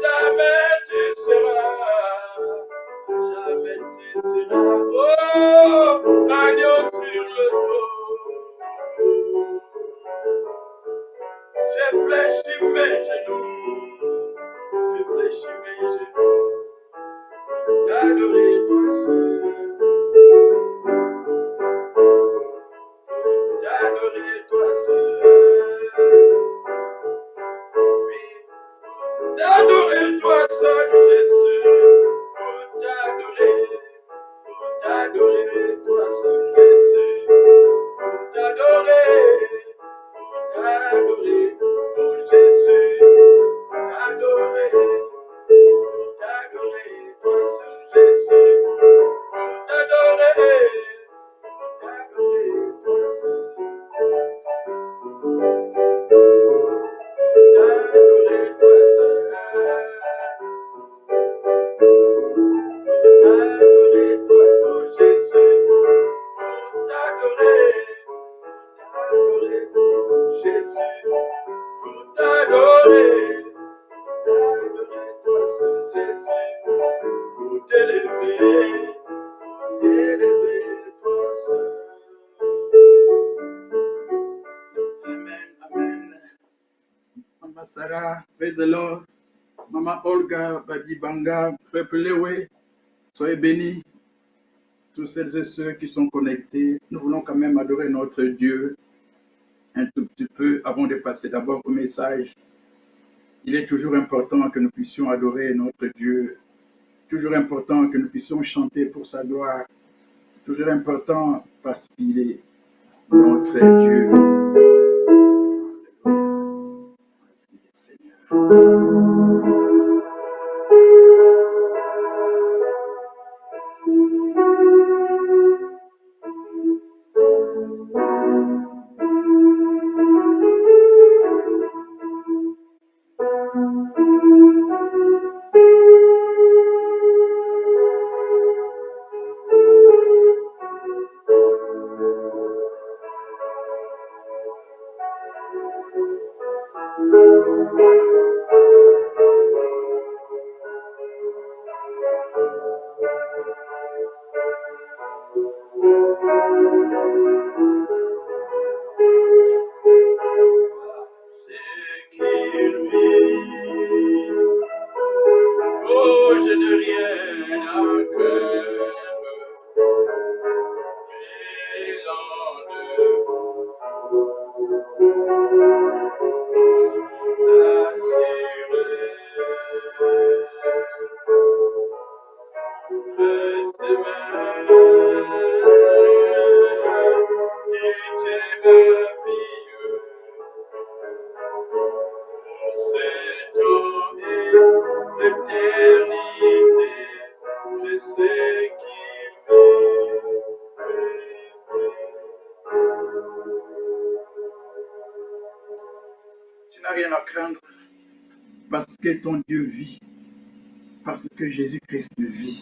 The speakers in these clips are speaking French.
jamais tu Sarah, praise the Lord. Maman Olga, Badi Banga, Peuple Lewe, soyez bénis. Tous celles et ceux qui sont connectés, nous voulons quand même adorer notre Dieu un tout petit peu avant de passer d'abord au message. Il est toujours important que nous puissions adorer notre Dieu, toujours important que nous puissions chanter pour sa gloire, toujours important parce qu'il est notre Dieu. Parce qu'il est Seigneur. Parce que ton Dieu vit, parce que Jésus-Christ vit.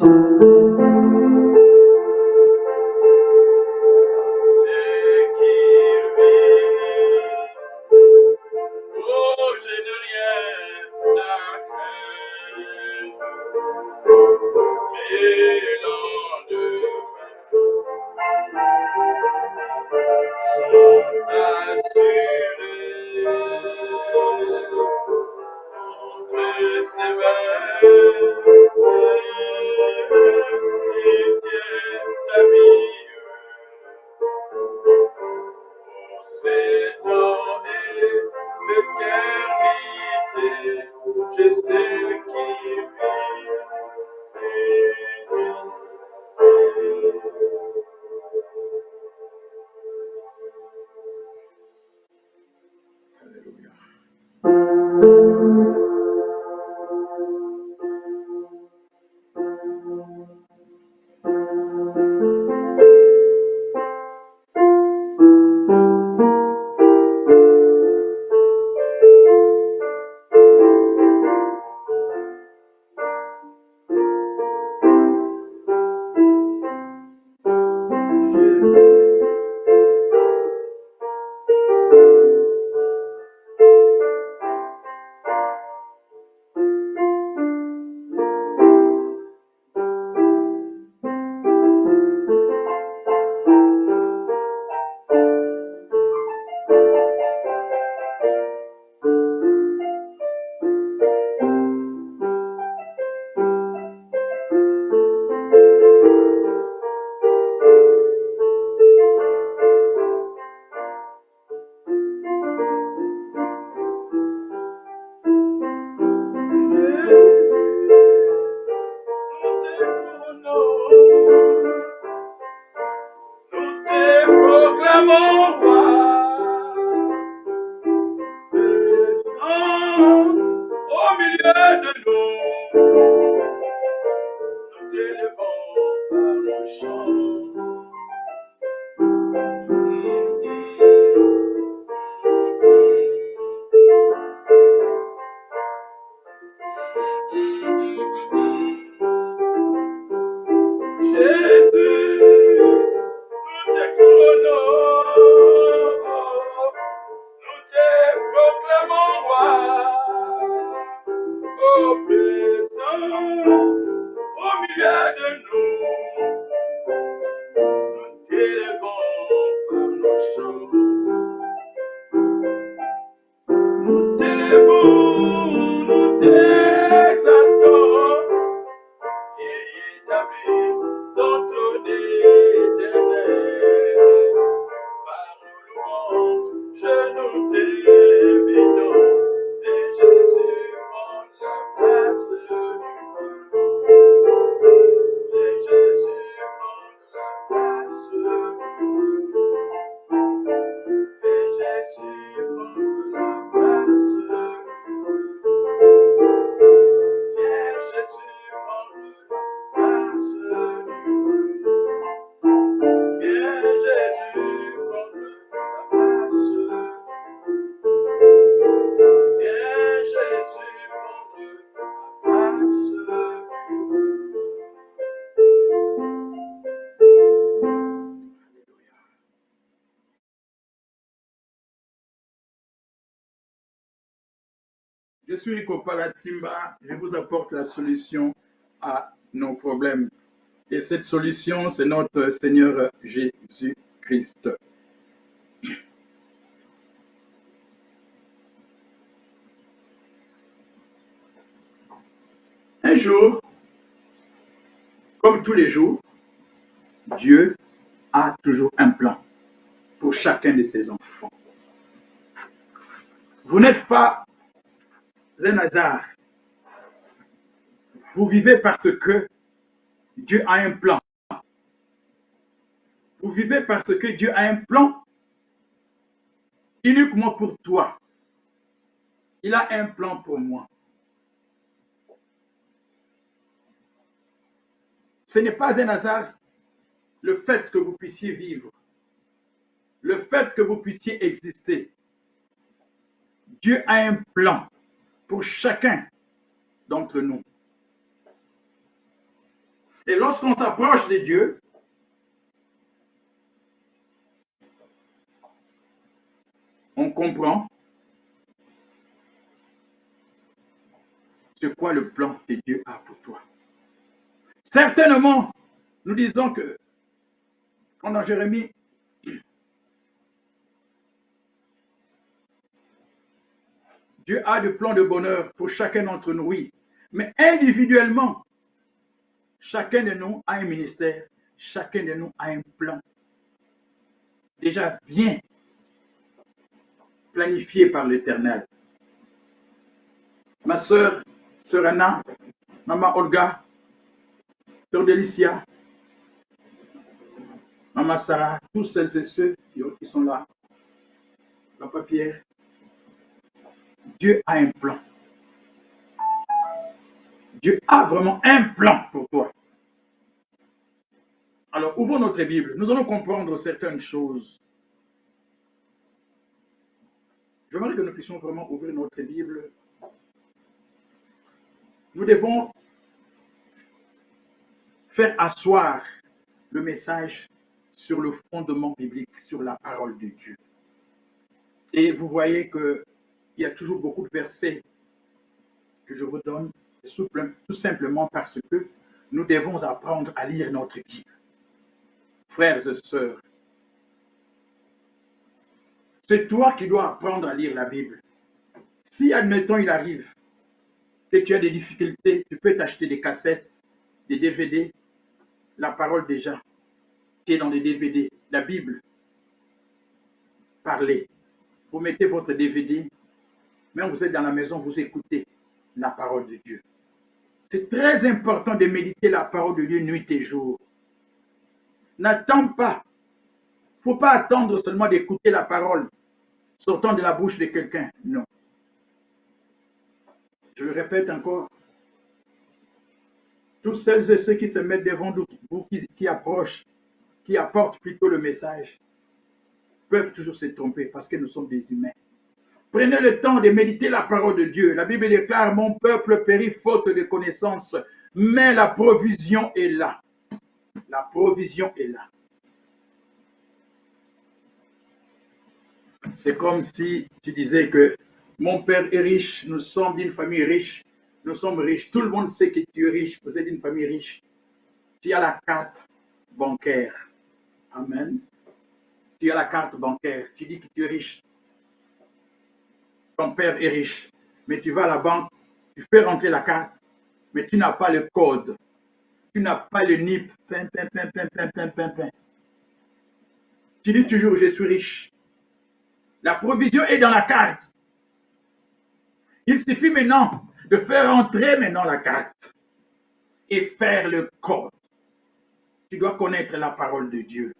Jésus, nous te couronnons, nous te proclamons roi, présent au milieu de nous, nous t'élevons par nos chants, nous t'élevons, nous t'exaltons, et établis dans ton éternel. Par nos louanges, nous t'invitons, et Jésus prend la place du peuple. Et Jésus prend la place du peuple. Et Jésus prend la place du peuple. Et Jésus prend la place du peuple. Et Jésus prend la place du peuple. Et Jésus prend la place du peuple. Je suis Rico Palasimba, je vous apporte la solution à nos problèmes. Et cette solution, c'est notre Seigneur Jésus-Christ. Un jour, comme tous les jours, Dieu a toujours un plan pour chacun de ses enfants. Vous n'êtes pas un hasard. Vous vivez parce que Dieu a un plan. Vous vivez parce que Dieu a un plan uniquement pour toi. Il a un plan pour moi. Ce n'est pas un hasard le fait que vous puissiez vivre, le fait que vous puissiez exister. Dieu a un plan pour chacun d'entre nous. Et lorsqu'on s'approche de Dieu, on comprend c'est quoi le plan que Dieu a pour toi. Certainement, nous disons que, quand dans Jérémie, Dieu a des plans de bonheur pour chacun d'entre nous, oui. Mais individuellement, chacun de nous a un ministère, chacun de nous a un plan. Déjà bien planifié par l'Éternel. Ma sœur Anna, Maman Olga, Sœur Delicia, Maman Sarah, tous celles et ceux qui sont là, Papa Pierre, Dieu a un plan. Dieu a vraiment un plan pour toi. Alors, ouvrons notre Bible. Nous allons comprendre certaines choses. J'aimerais que nous puissions vraiment ouvrir notre Bible. Nous devons faire asseoir le message sur le fondement biblique, sur la parole de Dieu. Et vous voyez qu'il y a toujours beaucoup de versets que je vous donne, tout simplement parce que nous devons apprendre à lire notre Bible. Frères et sœurs, c'est toi qui dois apprendre à lire la Bible. Si, admettons, il arrive que tu as des difficultés, tu peux t'acheter des cassettes, des DVD, la parole déjà, qui est dans les DVD, la Bible. Parlez. Vous mettez votre DVD, même vous êtes dans la maison, vous écoutez la parole de Dieu. C'est très important de méditer la parole de Dieu nuit et jour. N'attends pas. Il ne faut pas attendre seulement d'écouter la parole sortant de la bouche de quelqu'un. Non. Je le répète encore. Tous celles et ceux qui se mettent devant vous, qui approchent, qui apportent plutôt le message, peuvent toujours se tromper parce que nous sommes des humains. Prenez le temps de méditer la parole de Dieu. La Bible déclare, mon peuple périt faute de connaissance, mais la provision est là. La provision est là. C'est comme si tu disais que mon père est riche, nous sommes d'une famille riche, nous sommes riches, tout le monde sait que tu es riche, vous êtes d'une famille riche. Tu as la carte bancaire. Amen. Tu as la carte bancaire, tu dis que tu es riche. Ton père est riche, mais tu vas à la banque, tu fais rentrer la carte, mais tu n'as pas le code. Tu n'as pas le NIP. Tu dis toujours, je suis riche. La provision est dans la carte. Il suffit maintenant de faire entrer maintenant la carte et faire le code. Tu dois connaître la parole de Dieu.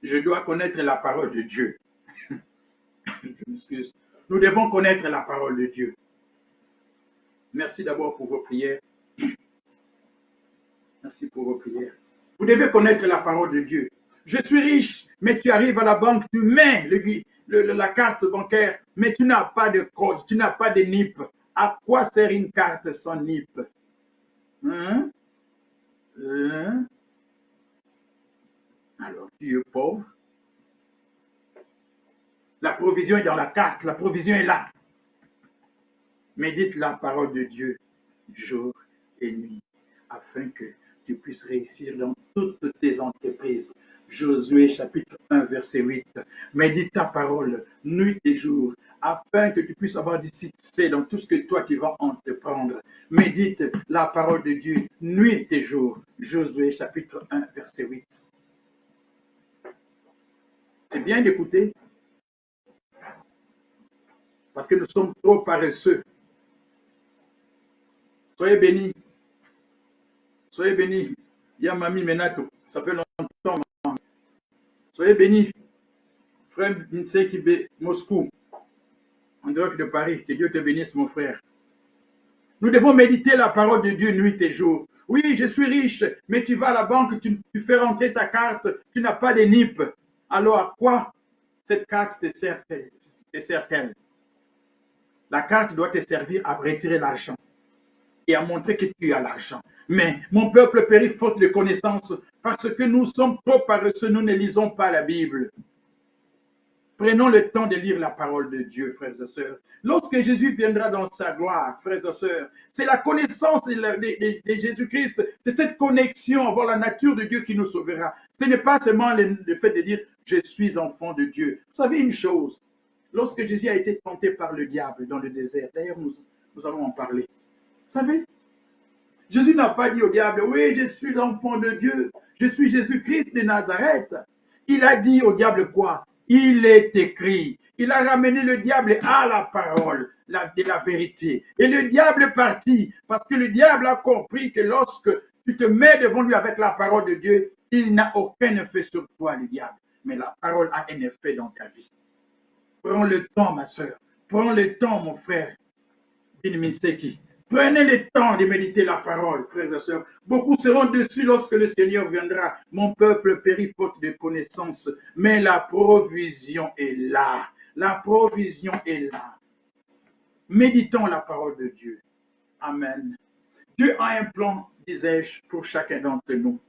Je dois connaître la parole de Dieu. Je m'excuse. Nous devons connaître la parole de Dieu. Merci d'abord pour vos prières. Merci pour vos prières. Vous devez connaître la parole de Dieu. Je suis riche, mais tu arrives à la banque, tu mets la carte bancaire, mais tu n'as pas de code, tu n'as pas de NIP. À quoi sert une carte sans NIP? Hein? Alors, tu es pauvre. La provision est dans la carte, la provision est là. Médite la parole de Dieu jour et nuit, afin que tu puisses réussir dans toutes tes entreprises. Josué chapitre 1 verset 8. Médite ta parole nuit et jour, afin que tu puisses avoir du succès dans tout ce que toi tu vas entreprendre. Médite la parole de Dieu nuit et jour. Josué chapitre 1 verset 8. C'est bien d'écouter, parce que nous sommes trop paresseux. Soyez bénis. Soyez bénis. Il y a Mamie Menato. Ça fait longtemps. Soyez bénis. Frère Nsekibe, Moscou. En direct de Paris. Que Dieu te bénisse, mon frère. Nous devons méditer la parole de Dieu nuit et jour. Oui, je suis riche, mais tu vas à la banque, tu fais rentrer ta carte, tu n'as pas de NIP. Alors, à quoi cette carte te sert-elle? La carte doit te servir à retirer l'argent et à montrer que tu as l'argent. Mais mon peuple périt faute de connaissance parce que nous sommes trop paresseux, nous ne lisons pas la Bible. Prenons le temps de lire la parole de Dieu, frères et sœurs. Lorsque Jésus viendra dans sa gloire, frères et sœurs, c'est la connaissance de Jésus-Christ, c'est cette connexion, avoir la nature de Dieu qui nous sauvera. Ce n'est pas seulement le fait de dire « je suis enfant de Dieu ». Vous savez une chose, lorsque Jésus a été tenté par le diable dans le désert, d'ailleurs nous allons en parler. Vous savez, Jésus n'a pas dit au diable « oui, je suis l'enfant de Dieu, je suis Jésus-Christ de Nazareth ». Il a dit au diable quoi? Il est écrit. Il a ramené le diable à la parole de la vérité. Et le diable est parti parce que le diable a compris que lorsque tu te mets devant lui avec la parole de Dieu, il n'a aucun effet sur toi, le diable. Mais la parole a un effet dans ta vie. Prends le temps, ma soeur. Prends le temps, mon frère. Prenez le temps de méditer la parole, frères et sœurs. Beaucoup seront dessus lorsque le Seigneur viendra. Mon peuple périt faute de connaissance, mais la provision est là. La provision est là. Méditons la parole de Dieu. Amen. Dieu a un plan, disais-je, pour chacun d'entre nous.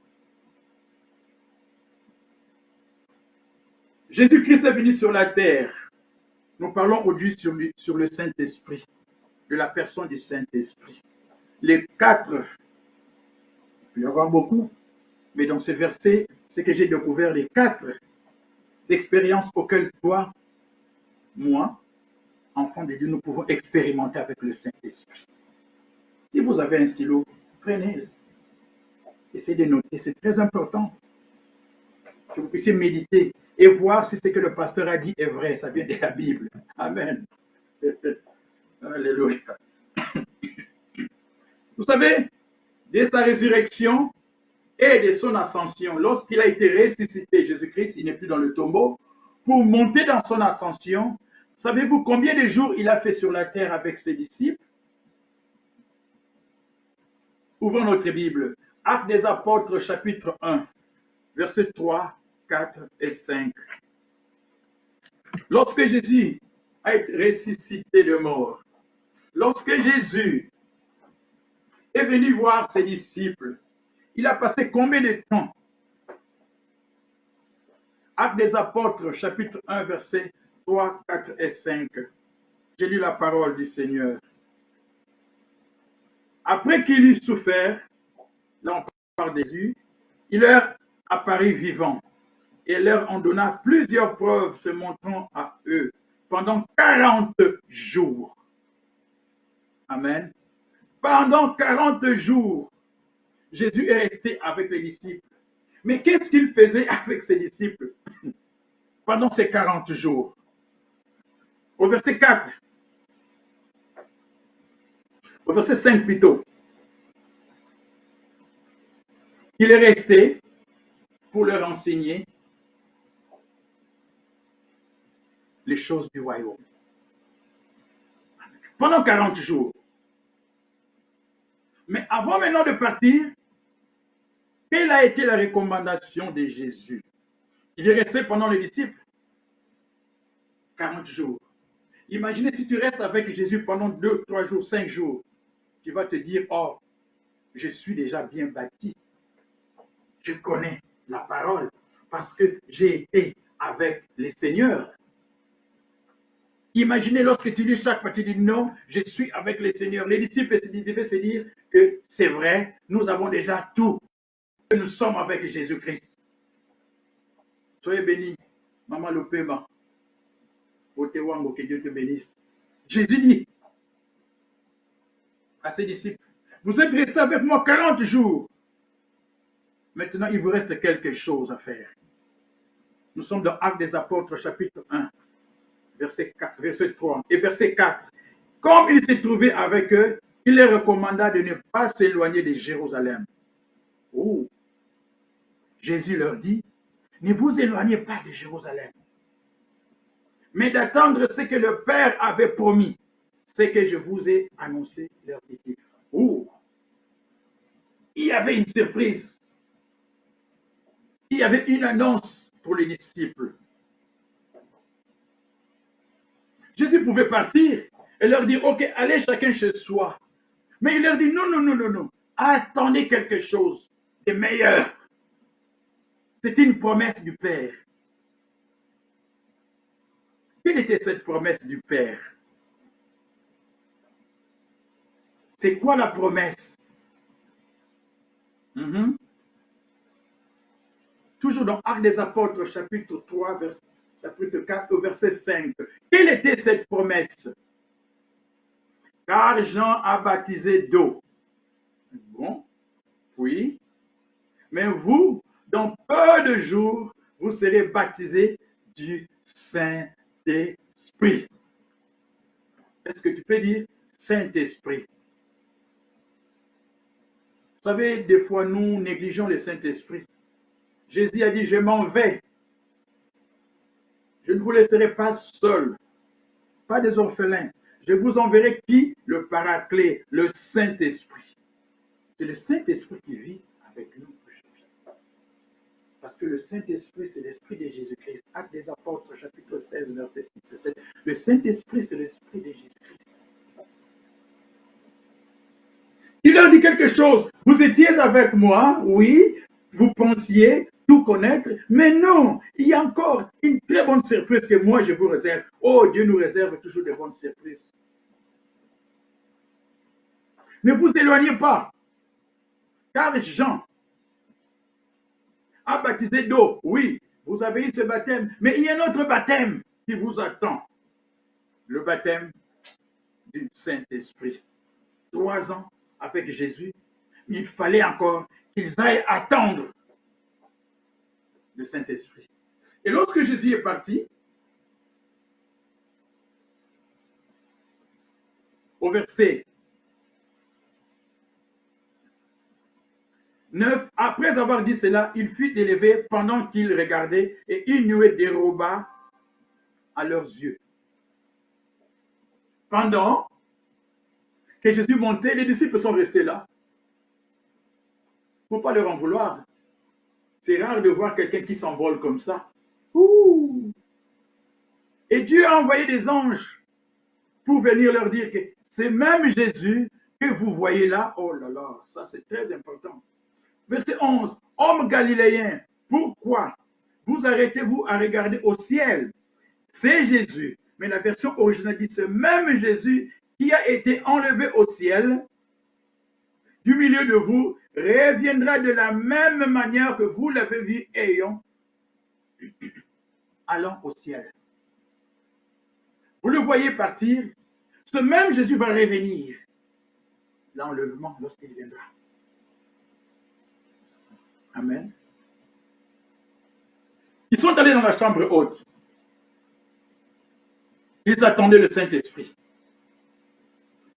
Jésus-Christ est venu sur la terre. Nous parlons aujourd'hui sur le Saint-Esprit, de la personne du Saint-Esprit. Les 4, il peut y avoir beaucoup, mais dans ces versets, c'est que j'ai découvert les 4 expériences auxquelles toi, moi, enfant de Dieu, nous pouvons expérimenter avec le Saint-Esprit. Si vous avez un stylo, prenez-le. Essayez de noter, c'est très important que vous puissiez méditer et voir si ce que le pasteur a dit est vrai, ça vient de la Bible. Amen. Alléluia. Vous savez, dès sa résurrection et de son ascension, lorsqu'il a été ressuscité, Jésus-Christ, il n'est plus dans le tombeau, pour monter dans son ascension, savez-vous combien de jours il a fait sur la terre avec ses disciples? Ouvrons notre Bible. Actes des Apôtres, chapitre 1, versets 3, 4 et 5. Lorsque Jésus a été ressuscité de mort, lorsque Jésus est venu voir ses disciples, Il a passé combien de temps? Actes des Apôtres, chapitre 1, versets 3, 4 et 5. J'ai lu la parole du Seigneur. Après qu'il eut souffert, là on parle de Jésus, il leur apparut vivant et leur en donna plusieurs preuves se montrant à eux pendant 40 jours. Amen. Pendant 40 jours, Jésus est resté avec les disciples. Mais qu'est-ce qu'il faisait avec ses disciples pendant ces 40 jours? Au verset 4, au verset 5 plutôt, il est resté pour leur enseigner les choses du royaume. Pendant 40 jours. Mais avant maintenant de partir, quelle a été la recommandation de Jésus? Il est resté pendant les disciples 40 jours. Imaginez si tu restes avec Jésus pendant 2, 3 jours, 5 jours. Tu vas te dire, oh, je suis déjà bien bâti. Je connais la parole parce que j'ai été avec les seigneurs. Imaginez lorsque tu lis chaque fois, tu dis non, je suis avec les seigneurs. Les disciples devaient se dire que c'est vrai, nous avons déjà tout. Nous sommes avec Jésus-Christ. Soyez bénis, Maman Lopema. Otewango, que Dieu te bénisse. Jésus dit à ses disciples, vous êtes restés avec moi 40 jours. Maintenant, il vous reste quelque chose à faire. Nous sommes dans Actes des Apôtres, chapitre 1, verset 4, verset 3 et verset 4. Comme il s'est trouvé avec eux, il leur recommanda de ne pas s'éloigner de Jérusalem. Oh. Jésus leur dit, ne vous éloignez pas de Jérusalem, mais d'attendre ce que le Père avait promis, ce que je vous ai annoncé, leur dit-il. Oh. Il y avait une surprise. Il y avait une annonce pour les disciples. Jésus pouvait partir et leur dire, ok, allez chacun chez soi. Mais il leur dit, non, non, non, non, non. Attendez quelque chose de meilleur. C'était une promesse du Père. Quelle était cette promesse du Père? C'est quoi la promesse? Toujours dans Actes des Apôtres, chapitre 3, chapitre 4, au verset 5. Quelle était cette promesse? Car Jean a baptisé d'eau. Bon, oui. Mais vous, dans peu de jours, vous serez baptisés du Saint-Esprit. Est-ce que tu peux dire Saint-Esprit? Vous savez, des fois, nous négligeons le Saint-Esprit. Jésus a dit, je m'en vais. Je ne vous laisserai pas seul, pas des orphelins. Je vous enverrai qui? Le Paraclet, le Saint-Esprit. C'est le Saint-Esprit qui vit avec nous aujourd'hui. Parce que le Saint-Esprit, c'est l'Esprit de Jésus-Christ. Actes des Apôtres, chapitre 16, verset 6 et 7. Le Saint-Esprit, c'est l'Esprit de Jésus-Christ. Il leur dit quelque chose. Vous étiez avec moi, oui, vous pensiez tout connaître, mais non, il y a encore une très bonne surprise que moi je vous réserve. Oh, Dieu nous réserve toujours de bonnes surprises. Ne vous éloignez pas, car Jean a baptisé d'eau. Oui, vous avez eu ce baptême, mais il y a un autre baptême qui vous attend. Le baptême du Saint-Esprit. 3 ans avec Jésus, il fallait encore qu'ils aillent attendre le Saint-Esprit. Et lorsque Jésus est parti, au verset 9, après avoir dit cela, il fut élevé pendant qu'ils regardaient et une nuée déroba à leurs yeux. Pendant que Jésus montait, les disciples sont restés là. Il ne faut pas leur en vouloir. C'est rare de voir quelqu'un qui s'envole comme ça. Ouh. Et Dieu a envoyé des anges pour venir leur dire que c'est même Jésus que vous voyez là. Oh là là, ça c'est très important. Verset 11. Hommes galiléens, pourquoi vous arrêtez-vous à regarder au ciel? C'est Jésus. Mais la version originale dit ce même Jésus qui a été enlevé au ciel du milieu de vous reviendra de la même manière que vous l'avez vu allant au ciel. Vous le voyez partir, ce même Jésus va revenir. L'enlèvement lorsqu'il viendra. Amen. Ils sont allés dans la chambre haute. Ils attendaient le Saint-Esprit.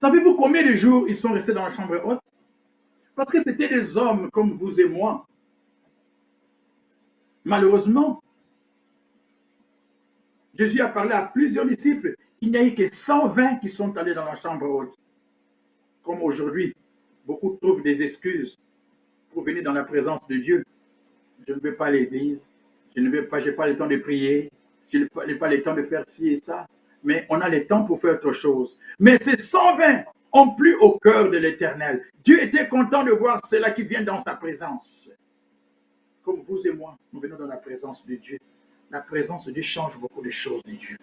Savez-vous combien de jours ils sont restés dans la chambre haute? Parce que c'était des hommes comme vous et moi. Malheureusement, Jésus a parlé à plusieurs disciples. Il n'y a eu que 120 qui sont allés dans la chambre haute. Comme aujourd'hui, beaucoup trouvent des excuses pour venir dans la présence de Dieu. Je ne vais pas à l'église, je n'ai pas le temps de prier, je n'ai pas le temps de faire ci et ça. Mais on a le temps pour faire autre chose. Mais ces 120 ont plu au cœur de l'Éternel. Dieu était content de voir cela qui vient dans sa présence. Comme vous et moi, nous venons dans la présence de Dieu. La présence de Dieu change beaucoup de choses de Dieu.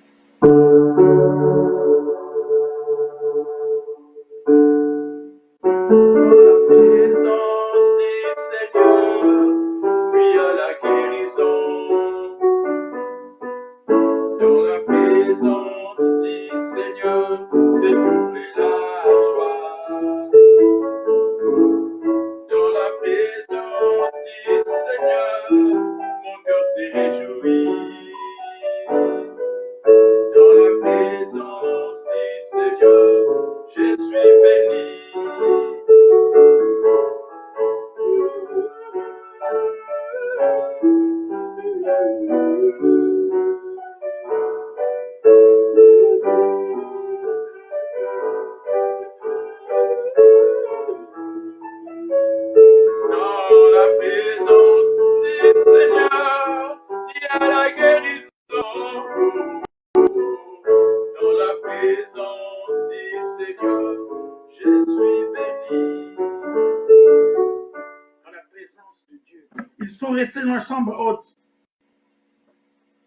Ils sont restés dans la chambre haute.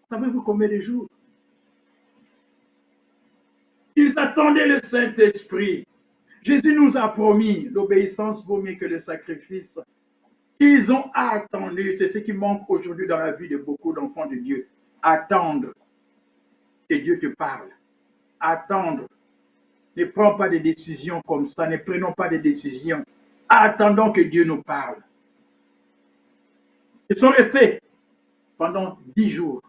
Savez-vous combien de jours? Ils attendaient le Saint-Esprit. Jésus nous a promis, l'obéissance vaut mieux que le sacrifice. Ils ont attendu, c'est ce qui manque aujourd'hui dans la vie de beaucoup d'enfants de Dieu. Attendre que Dieu te parle. Attendre. Ne prends pas de décisions comme ça, ne prenons pas de décisions. Attendons que Dieu nous parle. Ils sont restés pendant 10 jours.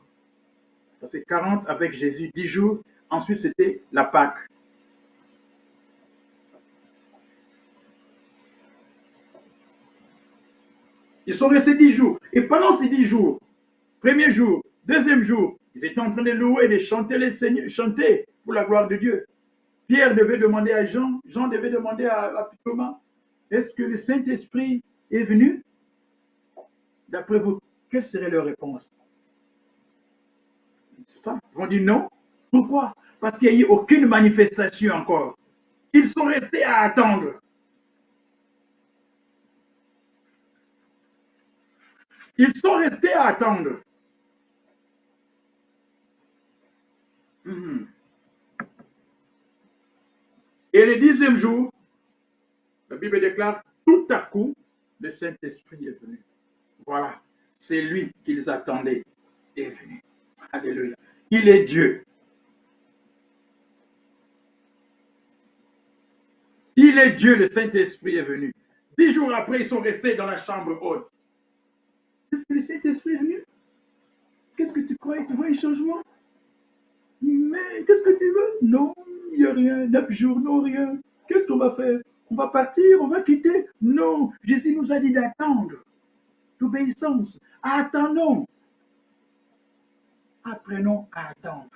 C'est 40 avec Jésus, 10 jours. Ensuite, c'était la Pâque. Ils sont restés 10 jours. Et pendant ces 10 jours, premier jour, deuxième jour, ils étaient en train de louer et de chanter les seigneurs, chanter pour la gloire de Dieu. Pierre devait demander à Jean, Jean devait demander à Thomas, est-ce que le Saint-Esprit est venu? D'après vous, quelle serait leur réponse? C'est ça. Ils vont dire non. Pourquoi? Parce qu'il n'y a eu aucune manifestation encore. Ils sont restés à attendre. Ils sont restés à attendre. Et le 10e jour, la Bible déclare, tout à coup, le Saint-Esprit est venu. Voilà, c'est lui qu'ils attendaient est venu. Alléluia. Il est Dieu. Il est Dieu, le Saint-Esprit est venu. 10 jours après, ils sont restés dans la chambre haute. Est-ce que le Saint-Esprit est venu? Qu'est-ce que tu crois? Tu vois un changement? Mais qu'est-ce que tu veux? Non, il n'y a rien. 9 jours, non, rien. Qu'est-ce qu'on va faire? On va partir, on va quitter? Non, Jésus nous a dit d'attendre. L'obéissance. Attendons. Apprenons à attendre.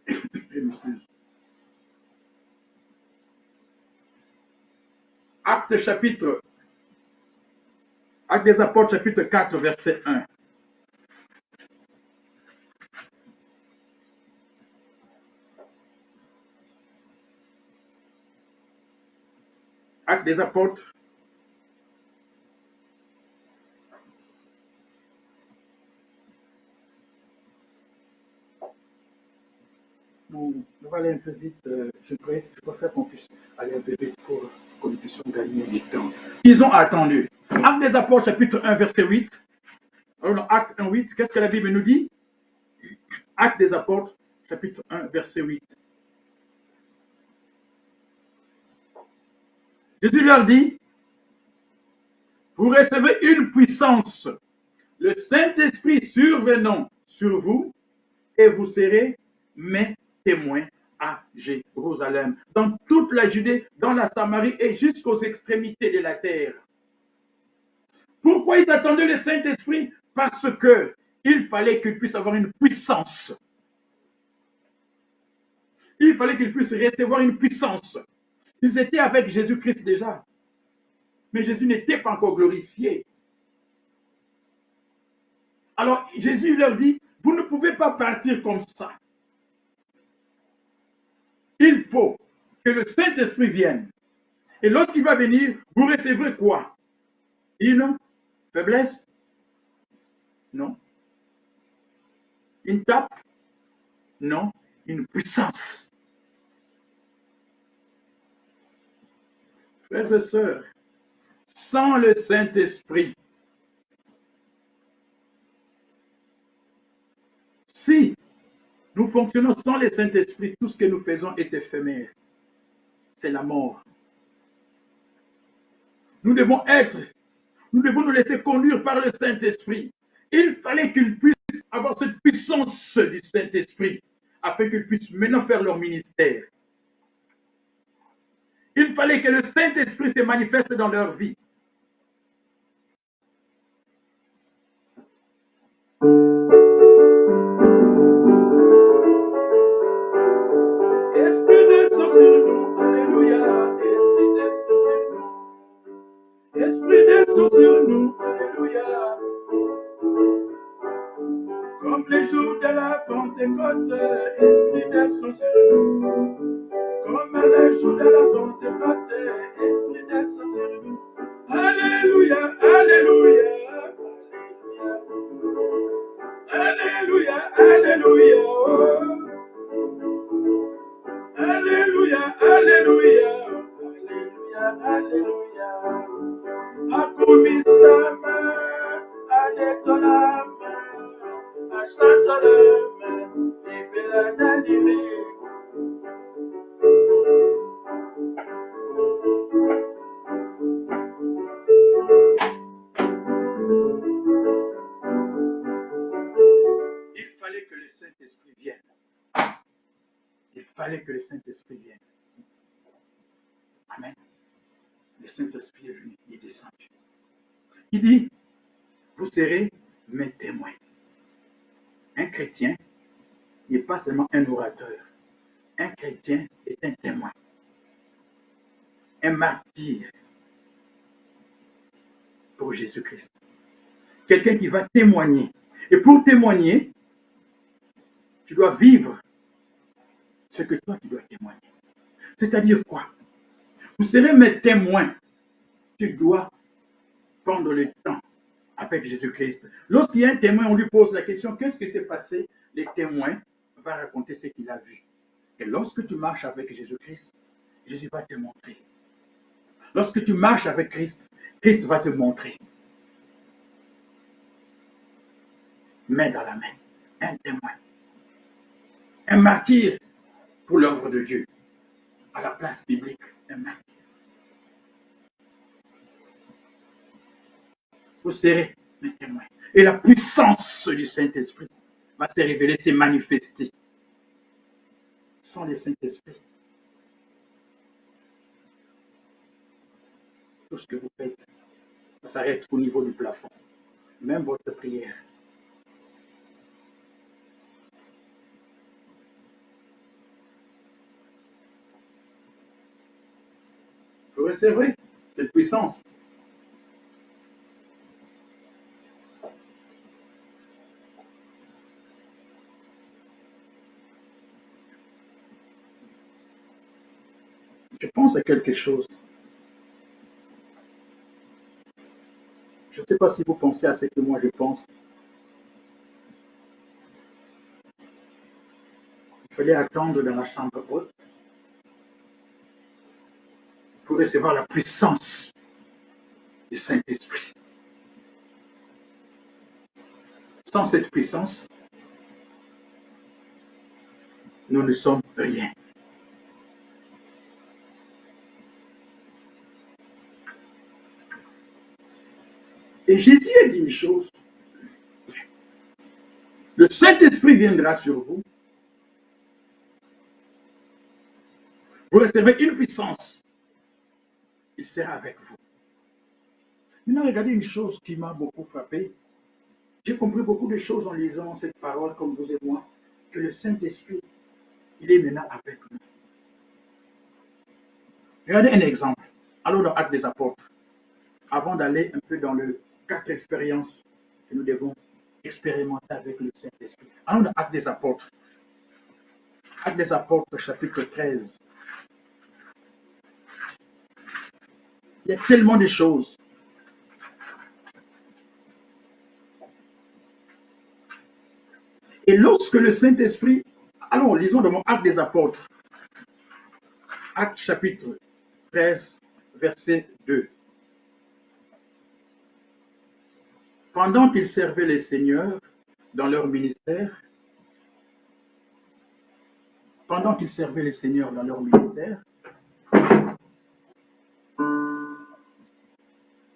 Je m'excuse. Actes des Apôtres, chapitre 4, verset 1. Actes des Apôtres, on va aller un peu vite. Je préfère qu'on puisse aller un peu vite pour que nous puissions gagner du temps. Ils ont attendu. Actes des Apôtres, chapitre 1, verset 8. Alors, Acte 1, 8, qu'est-ce que la Bible nous dit? Actes des Apôtres, chapitre 1, verset 8. Jésus leur dit, vous recevez une puissance, le Saint-Esprit survenant sur vous, et vous serez mes témoins à Jérusalem, dans toute la Judée, dans la Samarie et jusqu'aux extrémités de la terre. Pourquoi ils attendaient le Saint-Esprit? Parce que il fallait qu'ils puissent avoir une puissance. Il fallait qu'ils puissent recevoir une puissance. Ils étaient avec Jésus-Christ déjà. Mais Jésus n'était pas encore glorifié. Alors Jésus leur dit, vous ne pouvez pas partir comme ça. Il faut que le Saint-Esprit vienne. Et lorsqu'il va venir, vous recevrez quoi? Une faiblesse? Non. Une tape? Non. Une puissance. Frères et sœurs, sans le Saint-Esprit, si nous fonctionnons sans le Saint-Esprit, tout ce que nous faisons est éphémère. C'est la mort. Nous devons nous laisser conduire par le Saint-Esprit. Il fallait qu'ils puissent avoir cette puissance du Saint-Esprit afin qu'ils puissent maintenant faire leur ministère. Il fallait que le Saint-Esprit se manifeste dans leur vie. Esprit descend sur nous, alléluia. Esprit descend sur nous. Esprit descend sur nous, alléluia. Comme les jours de la Pentecôte, Esprit descend sur nous. Comme les jours de la Pentecôte, Esprit descend sur nous. Alléluia, alléluia, alléluia, alléluia, oh. Alléluia, alléluia, alléluia, alléluia. Akumisama, adetolama, asatolama, ibelananime. Il fallait que le Saint-Esprit vienne. Il fallait que le Saint-Esprit vienne. Amen. Le Saint-Esprit est venu, il est descendu. Il dit, vous serez mes témoins. Un chrétien n'est pas seulement un orateur. Un chrétien est un témoin. Un martyr pour Jésus-Christ. Quelqu'un qui va témoigner. Et pour témoigner, tu dois vivre ce que toi tu dois témoigner. C'est-à-dire quoi? Vous serez mes témoins. Tu dois prendre le temps avec Jésus-Christ. Lorsqu'il y a un témoin, on lui pose la question, qu'est-ce qui s'est passé? Le témoin va raconter ce qu'il a vu. Et lorsque tu marches avec Jésus-Christ, Jésus va te montrer. Lorsque tu marches avec Christ, Christ va te montrer. Main dans la main. Un témoin. Un martyr pour l'œuvre de Dieu. À la place biblique, un martyr. Vous serez mes témoins. Et la puissance du Saint-Esprit va se révéler, se manifester. Sans le Saint-Esprit, tout ce que vous faites, ça s'arrête au niveau du plafond. Même votre prière. Vous recevrez cette puissance. Je pense à quelque chose. Je ne sais pas si vous pensez à ce que moi je pense. fallait attendre dans la chambre haute pour recevoir la puissance du Saint-Esprit. Sans cette puissance, nous ne sommes rien. Et Jésus a dit une chose. Le Saint-Esprit viendra sur vous. Vous recevez une puissance. Il sera avec vous. Maintenant, regardez une chose qui m'a beaucoup frappé. J'ai compris beaucoup de choses en lisant cette parole, comme vous et moi, que le Saint-Esprit, il est maintenant avec nous. Regardez un exemple. Allons dans Actes des Apôtres. Avant d'aller un peu dans les 4 expériences que nous devons expérimenter avec le Saint-Esprit. Allons dans Actes des Apôtres. Actes des Apôtres, chapitre 13. Il y a tellement de choses. Et lorsque le Saint-Esprit... Allons, lisons dans mon Actes des Apôtres. Actes chapitre 13, verset 2. Pendant qu'ils servaient les seigneurs dans leur ministère,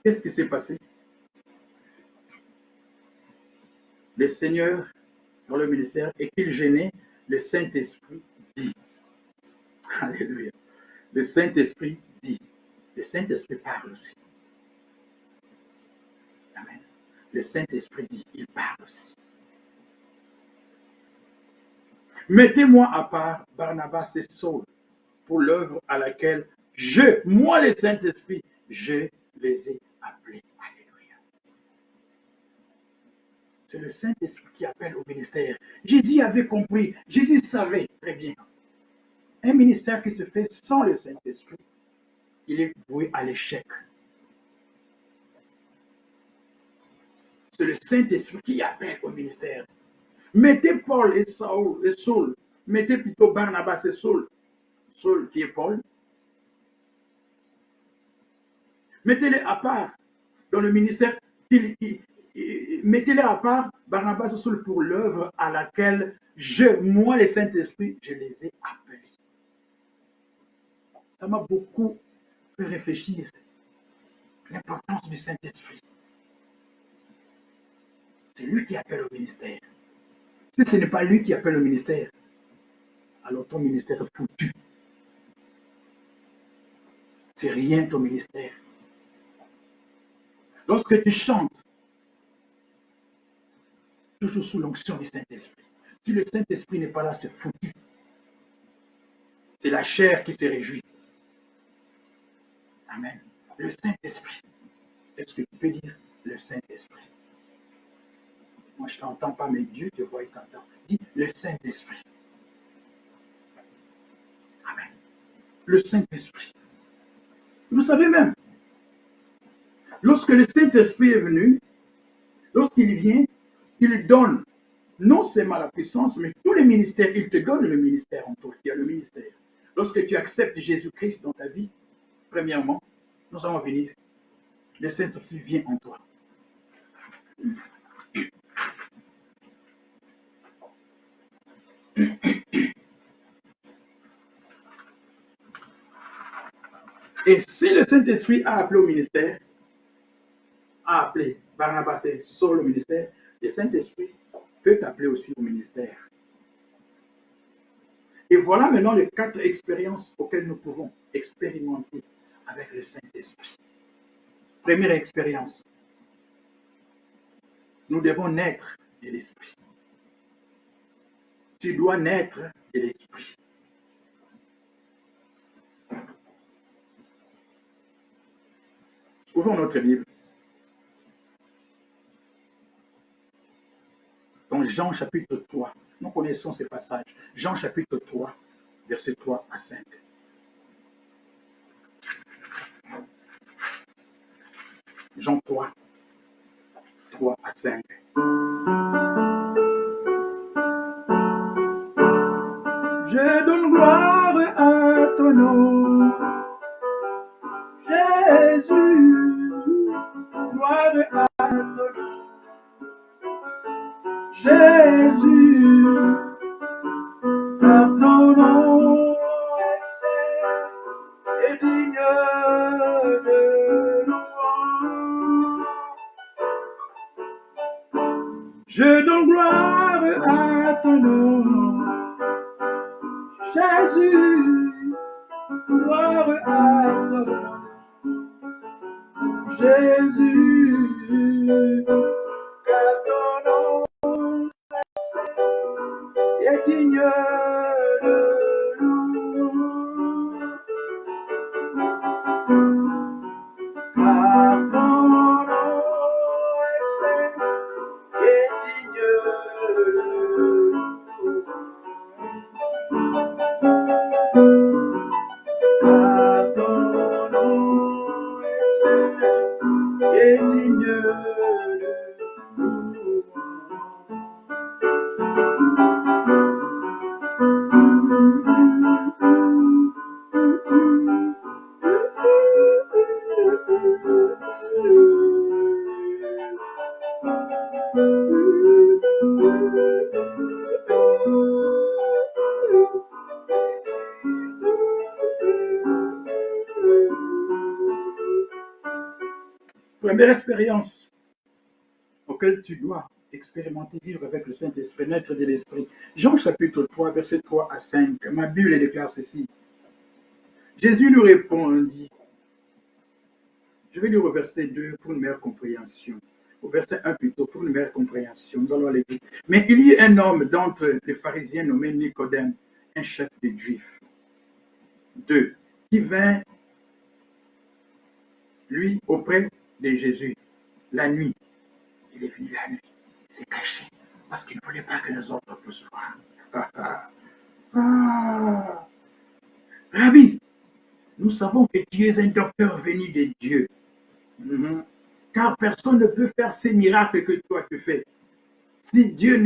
qu'est-ce qui s'est passé? Les seigneurs dans leur ministère et qu'ils gênaient, le Saint-Esprit dit. Alléluia. Le Saint-Esprit dit. Le Saint-Esprit parle aussi. Amen. Le Saint-Esprit dit, il parle aussi. Mettez-moi à part Barnabas et Saul pour l'œuvre à laquelle moi le Saint-Esprit, je les ai appelés. Alléluia. C'est le Saint-Esprit qui appelle au ministère. Jésus avait compris, Jésus savait très bien. Un ministère qui se fait sans le Saint-Esprit, il est voué à l'échec. C'est le Saint-Esprit qui appelle au ministère. Mettez Paul et Saul, mettez plutôt Barnabas et Saul. Saul qui est Paul. Mettez-les à part dans le ministère. Mettez-les à part Barnabas et Saul pour l'œuvre à laquelle moi, le Saint-Esprit, je les ai appelés. Ça m'a beaucoup fait réfléchir l'importance du Saint-Esprit. C'est lui qui appelle au ministère. Si ce n'est pas lui qui appelle au ministère, alors ton ministère est foutu. C'est rien ton ministère. Lorsque tu chantes, toujours sous l'onction du Saint-Esprit. Si le Saint-Esprit n'est pas là, c'est foutu. C'est la chair qui se réjouit. Amen. Le Saint-Esprit. Est-ce que tu peux dire le Saint-Esprit? Moi, je ne t'entends pas, mais Dieu te voit et t'entend. Dis le Saint-Esprit. Amen. Le Saint-Esprit. Vous savez même, lorsque le Saint-Esprit est venu, lorsqu'il vient, il donne non seulement la puissance, mais tous les ministères. Il te donne le ministère en toi. Il y a le ministère. Lorsque tu acceptes Jésus-Christ dans ta vie, premièrement, nous allons venir. Le Saint-Esprit vient en toi. Et si le Saint-Esprit a appelé au ministère, a appelé Barnabas et Saul au ministère, le Saint-Esprit peut t'appeler aussi au ministère. Et voilà maintenant les 4 expériences auxquelles nous pouvons expérimenter avec le Saint-Esprit. Première expérience, nous devons naître de l'Esprit. Tu dois naître de l'Esprit. Ouvrons notre Bible. Dans Jean chapitre 3, nous connaissons ces passages. Jean chapitre 3, versets 3 à 5. Jean 3, 3 à 5. ton nom. Jésus, gloire à ton nom. Jésus, car ton nom est saint et digne de louange. Je donne gloire à ton nom. Jésus, gloire à ton nom. Jésus, car ton nom est saint et digne de louange. Car ton nom est saint et digne de louange. Car ton nom est saint et digne de louange. Première expérience auquel tu dois expérimenter, vivre avec le Saint-Esprit, naître de l'Esprit. Jean chapitre 3, verset 3 à 5. Ma Bible déclare ceci. Jésus lui répondit, je vais lire au verset 2 pour une meilleure compréhension. Au verset 1 plutôt, pour une meilleure compréhension. Nous allons aller vite. Mais il y a un homme d'entre les pharisiens nommé Nicodème, un chef des Juifs. 2. Qui vint, lui, auprès de Jésus, la nuit. Il est venu la nuit. Il s'est caché parce qu'il ne voulait pas que les autres puissent voir. Rabbi, nous savons que tu es un docteur venu de Dieu. Car personne ne peut faire ces miracles que toi tu fais. Si Dieu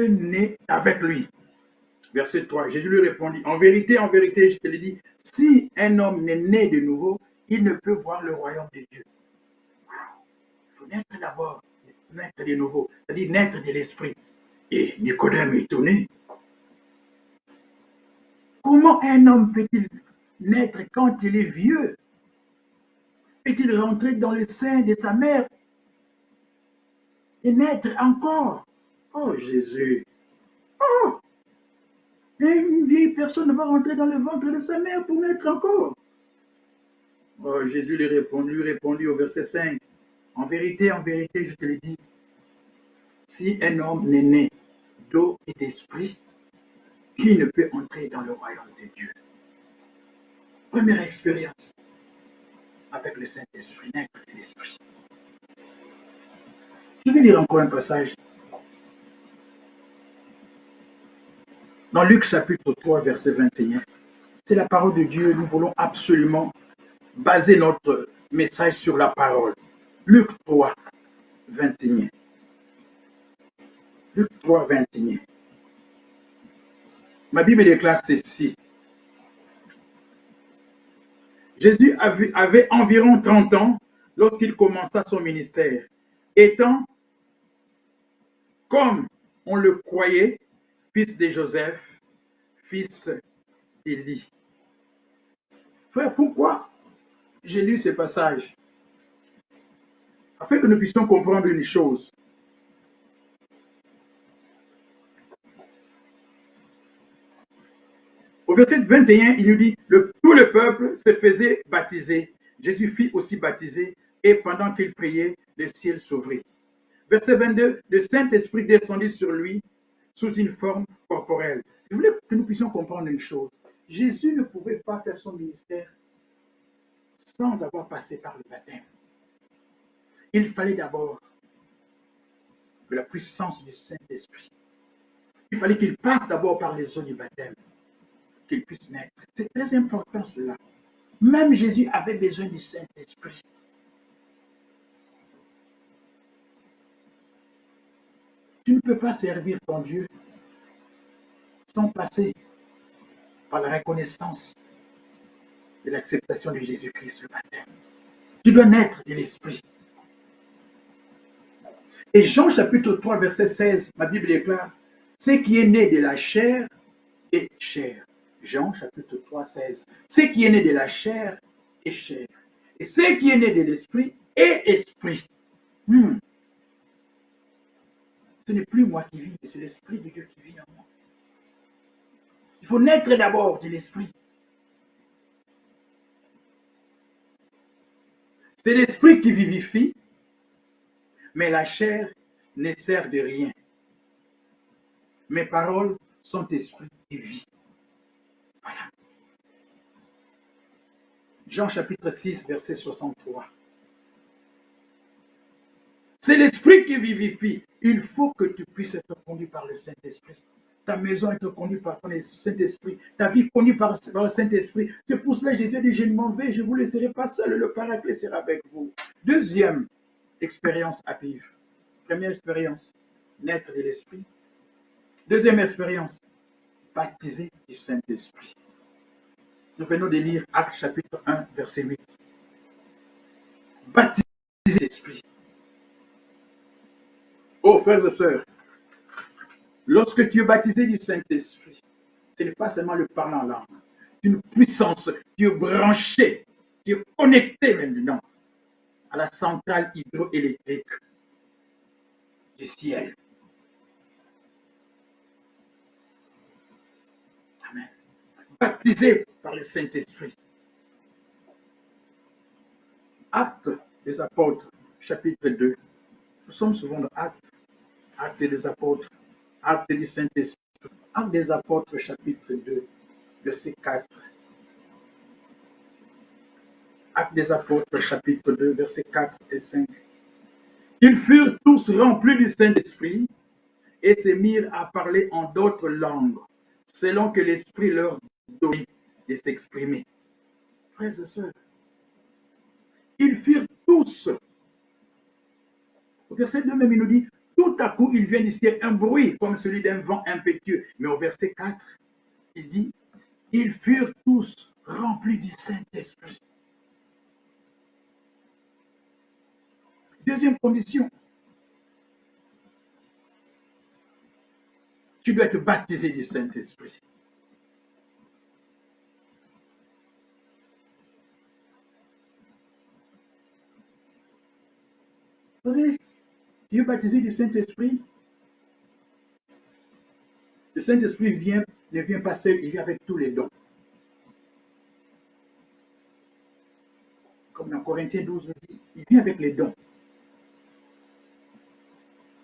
n'est avec lui. Verset 3, Jésus lui répondit, en vérité, je te le dis, si un homme n'est né de nouveau, il ne peut voir le royaume de Dieu. Il faut naître d'abord, naître de nouveau, c'est-à-dire naître de l'esprit. Et Nicodème est étonné. Comment un homme peut-il naître quand il est vieux? Peut-il rentrer dans le sein de sa mère et naître encore? Oh Jésus! Oh! Une vieille personne va rentrer dans le ventre de sa mère pour naître encore. Oh, Jésus lui répondit au verset 5. En vérité, je te le dis, si un homme n'est né d'eau et d'esprit, qui ne peut entrer dans le royaume de Dieu? Première expérience avec le Saint-Esprit, naître de l'Esprit. Je vais lire encore un passage. Dans Luc chapitre 3, verset 21. C'est la parole de Dieu. Nous voulons absolument baser notre message sur la parole. Luc 3, 21. Luc 3, 21. Ma Bible déclare ceci. Jésus avait environ 30 ans lorsqu'il commença son ministère, étant, comme on le croyait, fils de Joseph, fils d'Élie. Frère, pourquoi j'ai lu ce passage? Afin que nous puissions comprendre une chose. Au verset 21, il nous dit, tout le peuple se faisait baptiser. Jésus fit aussi baptiser, et pendant qu'il priait, le ciel s'ouvrit. Verset 22, le Saint-Esprit descendit sur lui sous une forme corporelle. Je voulais que nous puissions comprendre une chose. Jésus ne pouvait pas faire son ministère sans avoir passé par le baptême. Il fallait d'abord que la puissance du Saint-Esprit, il fallait qu'il passe d'abord par les eaux du baptême, qu'il puisse naître. C'est très important cela. Même Jésus avait besoin du Saint-Esprit. Tu ne peux pas servir ton Dieu sans passer par la reconnaissance de l'acceptation de Jésus-Christ, le baptême. Tu dois naître de l'Esprit. Et Jean chapitre 3, verset 16, ma Bible déclare, ce qui est né de la chair est chair. Jean chapitre 3, 16. Ce qui est né de la chair est chair. Et ce qui est né de l'esprit est esprit. Ce n'est plus moi qui vis, mais c'est l'Esprit de Dieu qui vit en moi. Il faut naître d'abord de l'Esprit. C'est l'Esprit qui vivifie, mais la chair ne sert de rien. Mes paroles sont esprit et vie. Voilà. Jean chapitre 6, verset 63. C'est l'Esprit qui vivifie. Il faut que tu puisses être conduit par le Saint-Esprit. Ta maison est conduite par le Saint-Esprit. Ta vie conduite par le Saint-Esprit. C'est pour cela que Jésus dit, je ne m'en vais, je ne vous laisserai pas seul, le Paraclet sera avec vous. Deuxième expérience à vivre. Première expérience, naître de l'Esprit. Deuxième expérience, baptisé du Saint-Esprit. Nous venons de lire Actes chapitre 1, verset 8. Baptisé de l'Esprit. Oh, frères et sœurs, lorsque tu es baptisé du Saint-Esprit, ce n'est pas seulement le parler en langue. C'est une puissance. Tu es branché, tu es connecté maintenant à la centrale hydroélectrique du ciel. Amen. Baptisé par le Saint-Esprit. Actes des apôtres, chapitre 2. Nous sommes souvent dans Actes. Actes des apôtres, Actes du Saint-Esprit. Actes des apôtres, chapitre 2, verset 4. Actes des apôtres, chapitre 2, versets 4 et 5. Ils furent tous remplis du Saint-Esprit et se mirent à parler en d'autres langues, selon que l'Esprit leur donnait de s'exprimer. Frères et sœurs, ils furent tous. Au verset 2 même, il nous dit, tout à coup, il vient du ciel un bruit comme celui d'un vent impétueux. Mais au verset 4, il dit, ils furent tous remplis du Saint-Esprit. Deuxième condition, tu dois être baptisé du Saint-Esprit. Vous savez, tu es baptisé du Saint-Esprit. Le Saint-Esprit ne vient pas seul, il vient avec tous les dons. Comme dans Corinthiens 12 nous dit, il vient avec les dons.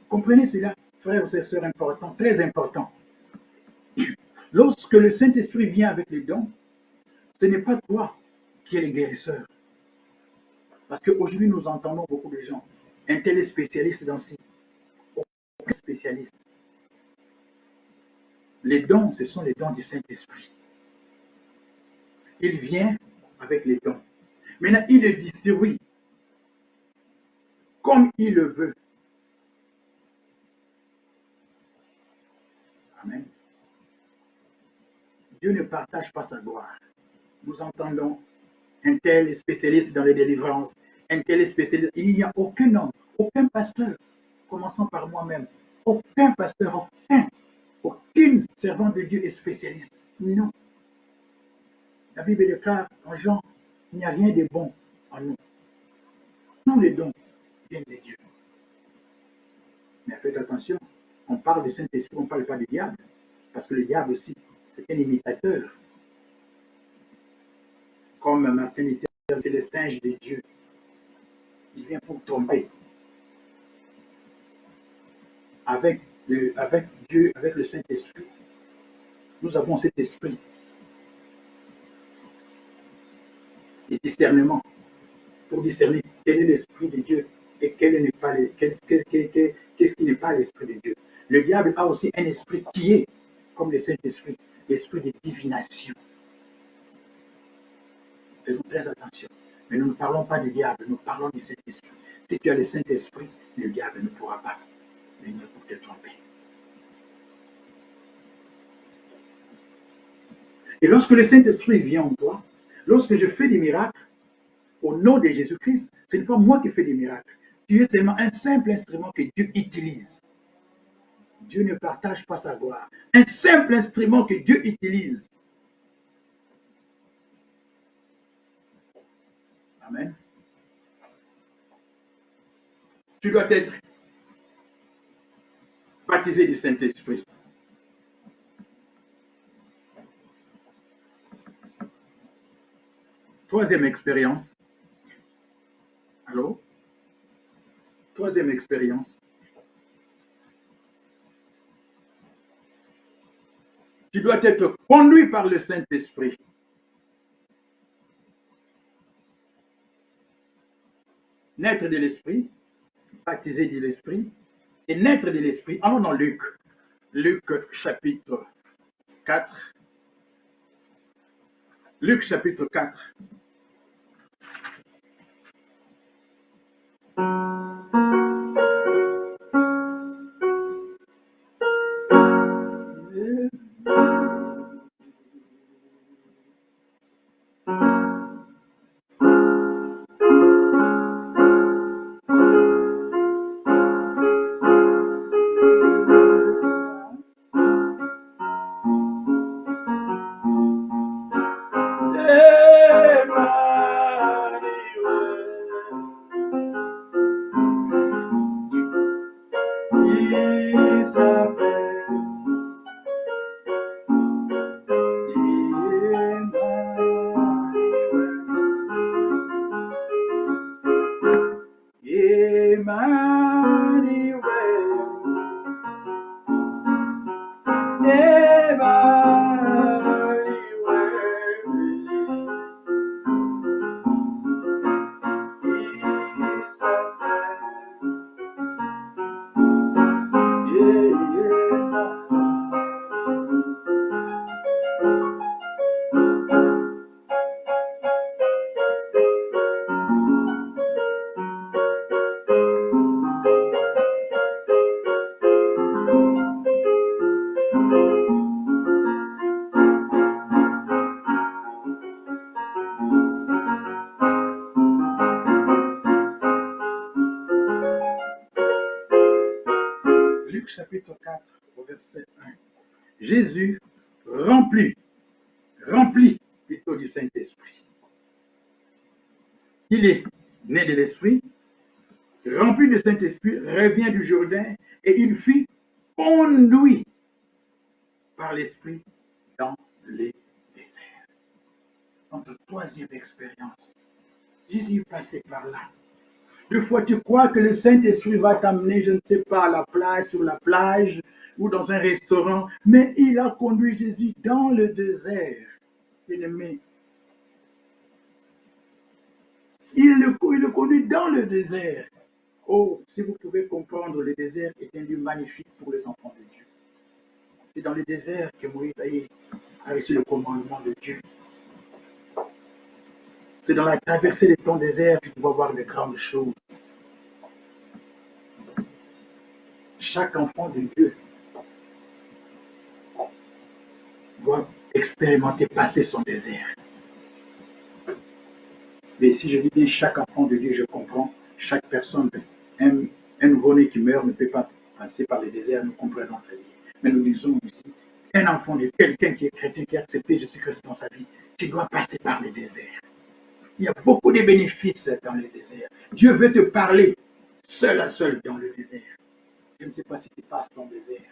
Comprenez cela, frères et sœurs importants, très important. Lorsque le Saint-Esprit vient avec les dons, ce n'est pas toi qui es le guérisseur. Parce qu'aujourd'hui, nous entendons beaucoup de gens. Un tel est spécialiste dans ci. Aucun spécialiste. Les dons, ce sont les dons du Saint-Esprit. Il vient avec les dons. Maintenant, il les distribue comme il le veut. Amen. Dieu ne partage pas sa gloire. Nous entendons un tel est spécialiste dans les délivrances, un tel est spécialiste. Il n'y a aucun homme, aucun pasteur, commençons par moi-même, aucun pasteur, aucune servante de Dieu est spécialiste. Non. La Bible déclare en Jean, il n'y a rien de bon en nous. Tous les dons viennent de Dieu. Mais faites attention, on parle du Saint-Esprit, on ne parle pas du diable. Parce que le diable aussi, c'est un imitateur. Comme Martin Luther, c'est le singe de Dieu. Il vient pour tomber. Avec Dieu, avec le Saint-Esprit, nous avons cet esprit et discernement pour discerner quel est l'esprit de Dieu et qu'est-ce qui n'est pas l'esprit de Dieu. Le diable a aussi un esprit qui est, comme le Saint-Esprit, l'esprit de divination. Faisons très attention. Mais nous ne parlons pas du diable, nous parlons du Saint-Esprit. Si tu as le Saint-Esprit, le diable ne pourra pas venir pour te tromper. Et lorsque le Saint-Esprit vient en toi, lorsque je fais des miracles, au nom de Jésus-Christ, ce n'est pas moi qui fais des miracles. Tu es seulement un simple instrument que Dieu utilise. Dieu ne partage pas sa gloire. Un simple instrument que Dieu utilise. Amen. Tu dois être baptisé du Saint-Esprit. Troisième expérience. Allô? Troisième expérience. Tu dois être conduit par le Saint-Esprit. Naître de l'Esprit, baptisé de l'Esprit, et naître de l'Esprit. Allons dans Luc. Luc chapitre 4. Luc chapitre 4. Luc chapitre 4, au verset 1. Jésus rempli plutôt du Saint-Esprit. Il est né de l'Esprit, rempli du Saint-Esprit, revient du Jourdain et il fut conduit par l'Esprit dans les déserts. Notre troisième expérience. Jésus est passé par là. Des fois, tu crois que le Saint-Esprit va t'amener, je ne sais pas, à la plage, sur la plage ou dans un restaurant, mais il a conduit Jésus dans le désert. Bien-aimé, il le conduit dans le désert. Oh, si vous pouvez comprendre, le désert est un lieu magnifique pour les enfants de Dieu. C'est dans le désert que Moïse a reçu le commandement de Dieu. C'est dans la traversée de ton désert que tu vas voir de grandes choses. Chaque enfant de Dieu doit expérimenter, passer son désert. Mais si je dis bien chaque enfant de Dieu, je comprends, chaque personne, un nouveau-né qui meurt ne peut pas passer par le désert, nous comprenons très bien. Mais nous disons ici, un enfant de Dieu, quelqu'un qui est chrétien, qui a accepté Jésus-Christ dans sa vie, tu dois passer par le désert. Il y a beaucoup de bénéfices dans le désert. Dieu veut te parler seul à seul dans le désert. Je ne sais pas si tu passes ton désert.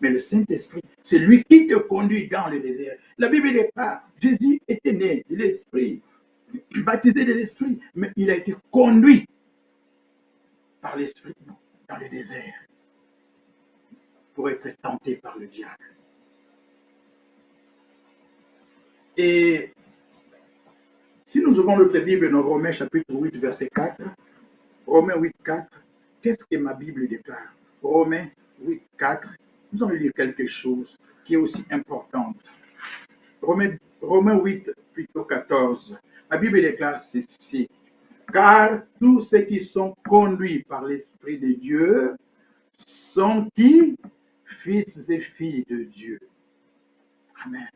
Mais le Saint-Esprit, c'est lui qui te conduit dans le désert. La Bible n'est pas, Jésus était né de l'Esprit, baptisé de l'Esprit, mais il a été conduit par l'Esprit dans le désert pour être tenté par le diable. Et si nous ouvrons notre Bible dans Romains chapitre 8, verset 4, Romains 8, 4, qu'est-ce que ma Bible déclare? Romains 8, 4, nous allons lire quelque chose qui est aussi importante. Romains 8, plutôt 14. La Bible déclare ceci. Car tous ceux qui sont conduits par l'Esprit de Dieu sont qui? Fils et filles de Dieu. Amen.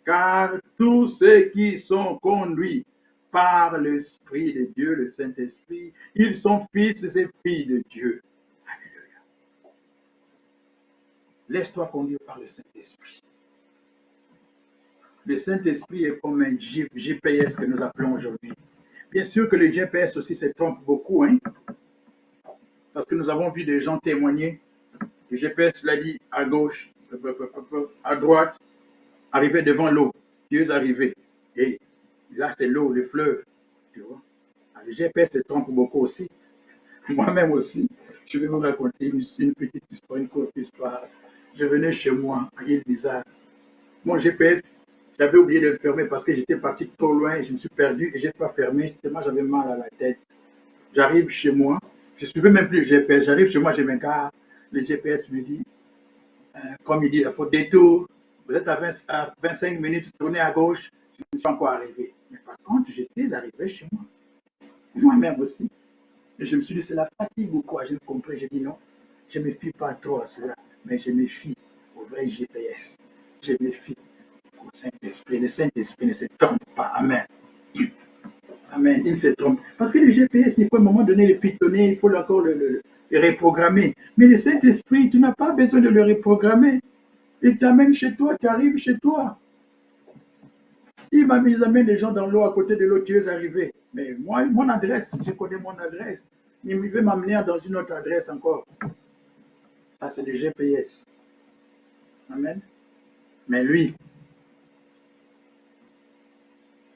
Car tous ceux qui sont conduits par l'Esprit de Dieu, le Saint-Esprit, ils sont fils et filles de Dieu. Alléluia. Laisse-toi conduire par le Saint-Esprit. Le Saint-Esprit est comme un GPS que nous appelons aujourd'hui. Bien sûr que le GPS aussi se trompe beaucoup, hein, parce que nous avons vu des gens témoigner. Le GPS l'a dit à gauche, à droite, arriver devant l'eau. Dieu est arrivé. Et là, c'est l'eau, le fleuve. Tu vois? Le GPS se trompe beaucoup aussi. Moi-même aussi. Je vais vous raconter une petite histoire, une courte histoire. Je venais chez moi à l'île bizarre. Mon GPS, j'avais oublié de le fermer parce que j'étais parti trop loin et je me suis perdu et je n'ai pas fermé. Tellement j'avais mal à la tête. J'arrive chez moi. Je ne suivais même plus le GPS. J'arrive chez moi, je m'égare. Le GPS me dit, comme il dit, il faut détour. Vous êtes à 25 minutes, tournez à gauche. Je ne suis pas encore arrivé. Mais par contre, j'étais arrivé chez moi. Moi-même aussi. Et je me suis dit, c'est la fatigue ou quoi? J'ai compris. J'ai dit non. Je ne me fie pas trop à cela. Mais je me fie au vrai GPS. Je me fie au Saint-Esprit. Le Saint-Esprit ne se trompe pas. Amen. Amen. Il se trompe. Parce que le GPS, il faut à un moment donné le pitonner, il faut encore le reprogrammer. Mais le Saint-Esprit, tu n'as pas besoin de le reprogrammer. Il t'amène chez toi, tu arrives chez toi. Il amène les gens dans l'eau, à côté de l'eau, tu es arrivé. Mais moi, mon adresse, je connais mon adresse. Il veut m'amener dans une autre adresse encore. Ça, c'est le GPS. Amen. Mais lui,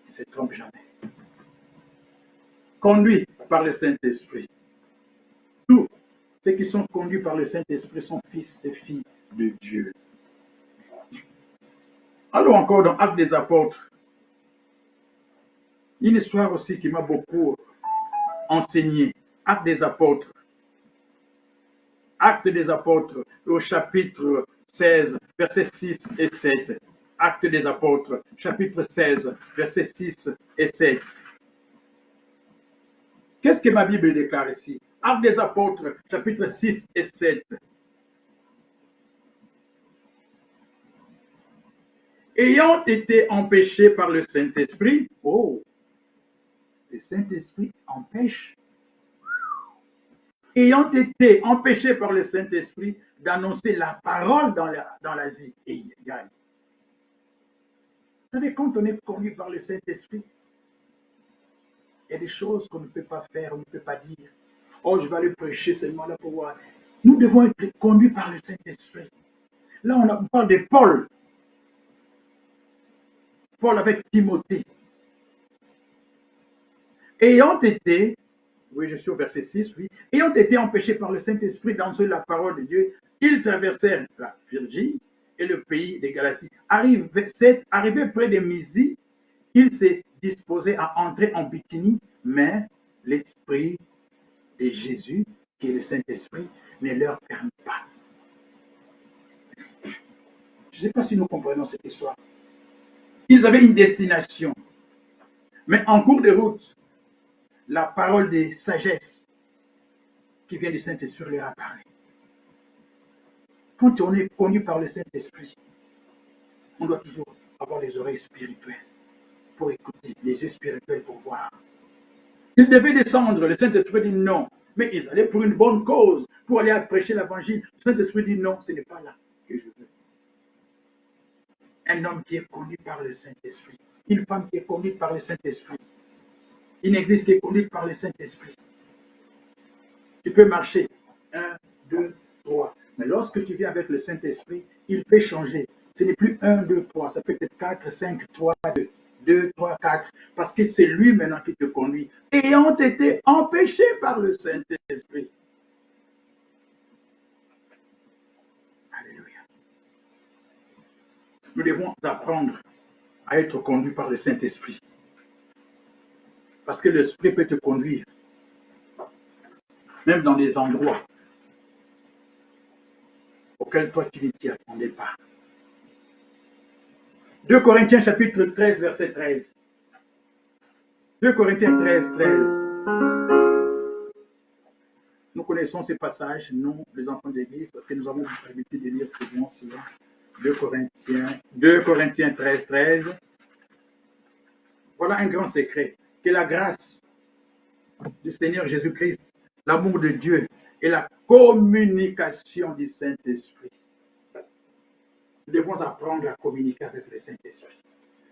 il ne se trompe jamais. Conduit par le Saint-Esprit. Tous ceux qui sont conduits par le Saint-Esprit sont fils et filles de Dieu. Allons encore dans Actes des Apôtres. Une histoire aussi qui m'a beaucoup enseigné. Actes des Apôtres. Actes des Apôtres, au chapitre 16, versets 6 et 7. Actes des Apôtres, chapitre 16, versets 6 et 7. Qu'est-ce que ma Bible déclare ici? Actes des Apôtres, chapitre 6 et 7. Ayant été empêchés par le Saint-Esprit, oh, le Saint-Esprit empêche. Ayant été empêchés par le Saint-Esprit d'annoncer la parole dans l'Asie. Et il gagne. Vous savez, quand on est conduit par le Saint-Esprit, il y a des choses qu'on ne peut pas faire, on ne peut pas dire. Oh, je vais aller prêcher seulement là pour voir. Nous devons être conduits par le Saint-Esprit. Là, on parle de Paul. Paul avec Timothée. Ayant été, oui, je suis au verset 6, oui, ayant été empêchés par le Saint-Esprit d'annoncer la parole de Dieu, ils traversèrent la Phrygie et le pays des Galaties. Arrivé près de Mysie, ils se disposaient à entrer en Bithynie, mais l'Esprit de Jésus, qui est le Saint-Esprit, ne leur permet pas. Je ne sais pas si nous comprenons cette histoire. Ils avaient une destination, mais en cours de route, la parole de sagesse qui vient du Saint-Esprit leur a parlé. Quand on est connu par le Saint-Esprit, on doit toujours avoir les oreilles spirituelles pour écouter, les yeux spirituels pour voir. Ils devaient descendre, le Saint-Esprit dit non, mais ils allaient pour une bonne cause, pour aller prêcher l'évangile. Le Saint-Esprit dit non, ce n'est pas là que je veux. Un homme qui est conduit par le Saint-Esprit, une femme qui est conduite par le Saint-Esprit, une église qui est conduite par le Saint-Esprit. Tu peux marcher 1, 2, 3. Mais lorsque tu viens avec le Saint-Esprit, il peut changer. Ce n'est plus 1, 2, 3. Ça peut être 4, 5, 3, 2. 2, 3, 4. Parce que c'est lui maintenant qui te conduit. Ayant été empêchés par le Saint-Esprit. Alléluia. Nous devons apprendre à être conduits par le Saint-Esprit. Parce que l'Esprit peut te conduire. Même dans des endroits auxquels toi tu ne t'y attendais pas. 2 Corinthiens chapitre 13, verset 13. 2 Corinthiens 13, 13. Nous connaissons ces passages, nous, les enfants de l'Église, parce que nous avons l'habitude de lire ces bons souvent. 2 Corinthiens 13, 13. Voilà un grand secret. Que la grâce du Seigneur Jésus-Christ, l'amour de Dieu et la communication du Saint-Esprit. Nous devons apprendre à communiquer avec le Saint-Esprit.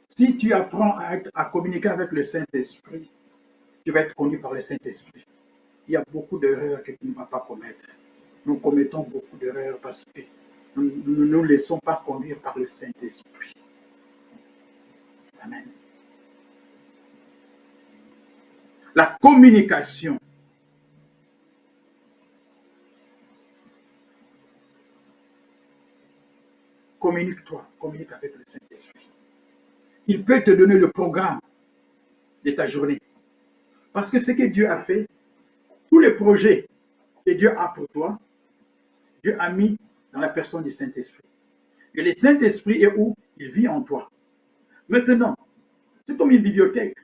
Si tu apprends à communiquer avec le Saint-Esprit, tu vas être conduit par le Saint-Esprit. Il y a beaucoup d'erreurs que tu ne vas pas commettre. Nous commettons beaucoup d'erreurs parce que nous ne nous laissons pas conduire par le Saint-Esprit. Amen. La communication. Communique-toi, communique avec le Saint-Esprit. Il peut te donner le programme de ta journée. Parce que ce que Dieu a fait, tous les projets que Dieu a pour toi, Dieu a mis dans la personne du Saint-Esprit. Et le Saint-Esprit est où? Il vit en toi. Maintenant, c'est comme une bibliothèque.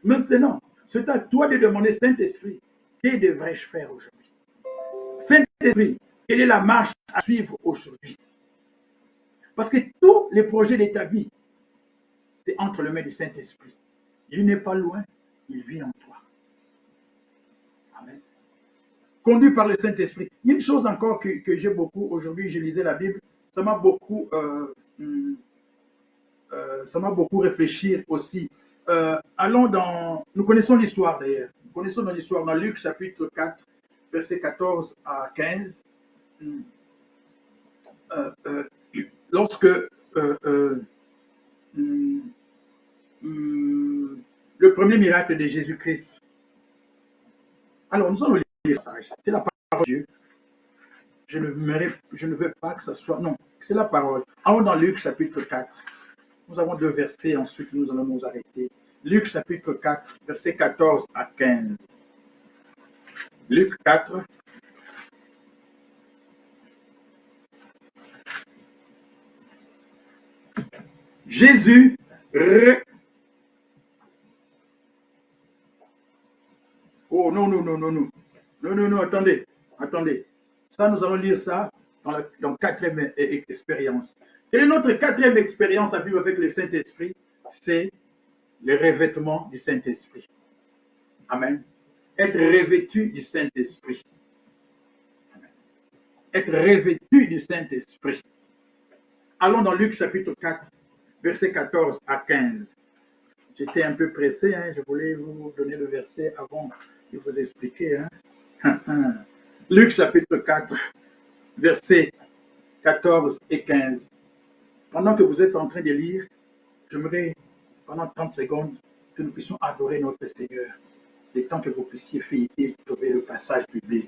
Maintenant, c'est à toi de demander, Saint-Esprit, que devrais-je faire aujourd'hui? Saint-Esprit, quelle est la marche à suivre aujourd'hui? Parce que tous les projets de ta vie, c'est entre les mains du Saint-Esprit. Il n'est pas loin, il vit en toi. Amen. Conduit par le Saint-Esprit. Il y a une chose encore que j'ai beaucoup, aujourd'hui je lisais la Bible, ça m'a beaucoup réfléchir aussi. Allons dans, nous connaissons l'histoire d'ailleurs, nous connaissons dans l'histoire dans Luc chapitre 4, verset 14 à 15. Lorsque le premier miracle de Jésus-Christ. Alors, nous allons lire ça. C'est la parole de Dieu. Je ne veux pas que ce soit... Non, c'est la parole. Allons dans Luc chapitre 4. Nous avons 2 versets, ensuite nous allons nous arrêter. Luc chapitre 4, verset 14 à 15. Luc 4. Jésus Oh non, non, non, non, non. Non, non, non, attendez. Attendez. Ça, nous allons lire ça dans la 4e expérience. Quelle est notre 4e expérience à vivre avec le Saint-Esprit? C'est le revêtement du Saint-Esprit. Amen. Être revêtu du Saint-Esprit. Être revêtu du Saint-Esprit. Allons dans Luc chapitre 4, verset 14 à 15. J'étais un peu pressé, hein, je voulais vous donner le verset avant de vous expliquer. Hein. Luc chapitre 4, versets 14 et 15. Pendant que vous êtes en train de lire, j'aimerais, pendant 30 secondes, que nous puissions adorer notre Seigneur, le temps que vous puissiez feuilleter, trouver le passage biblique.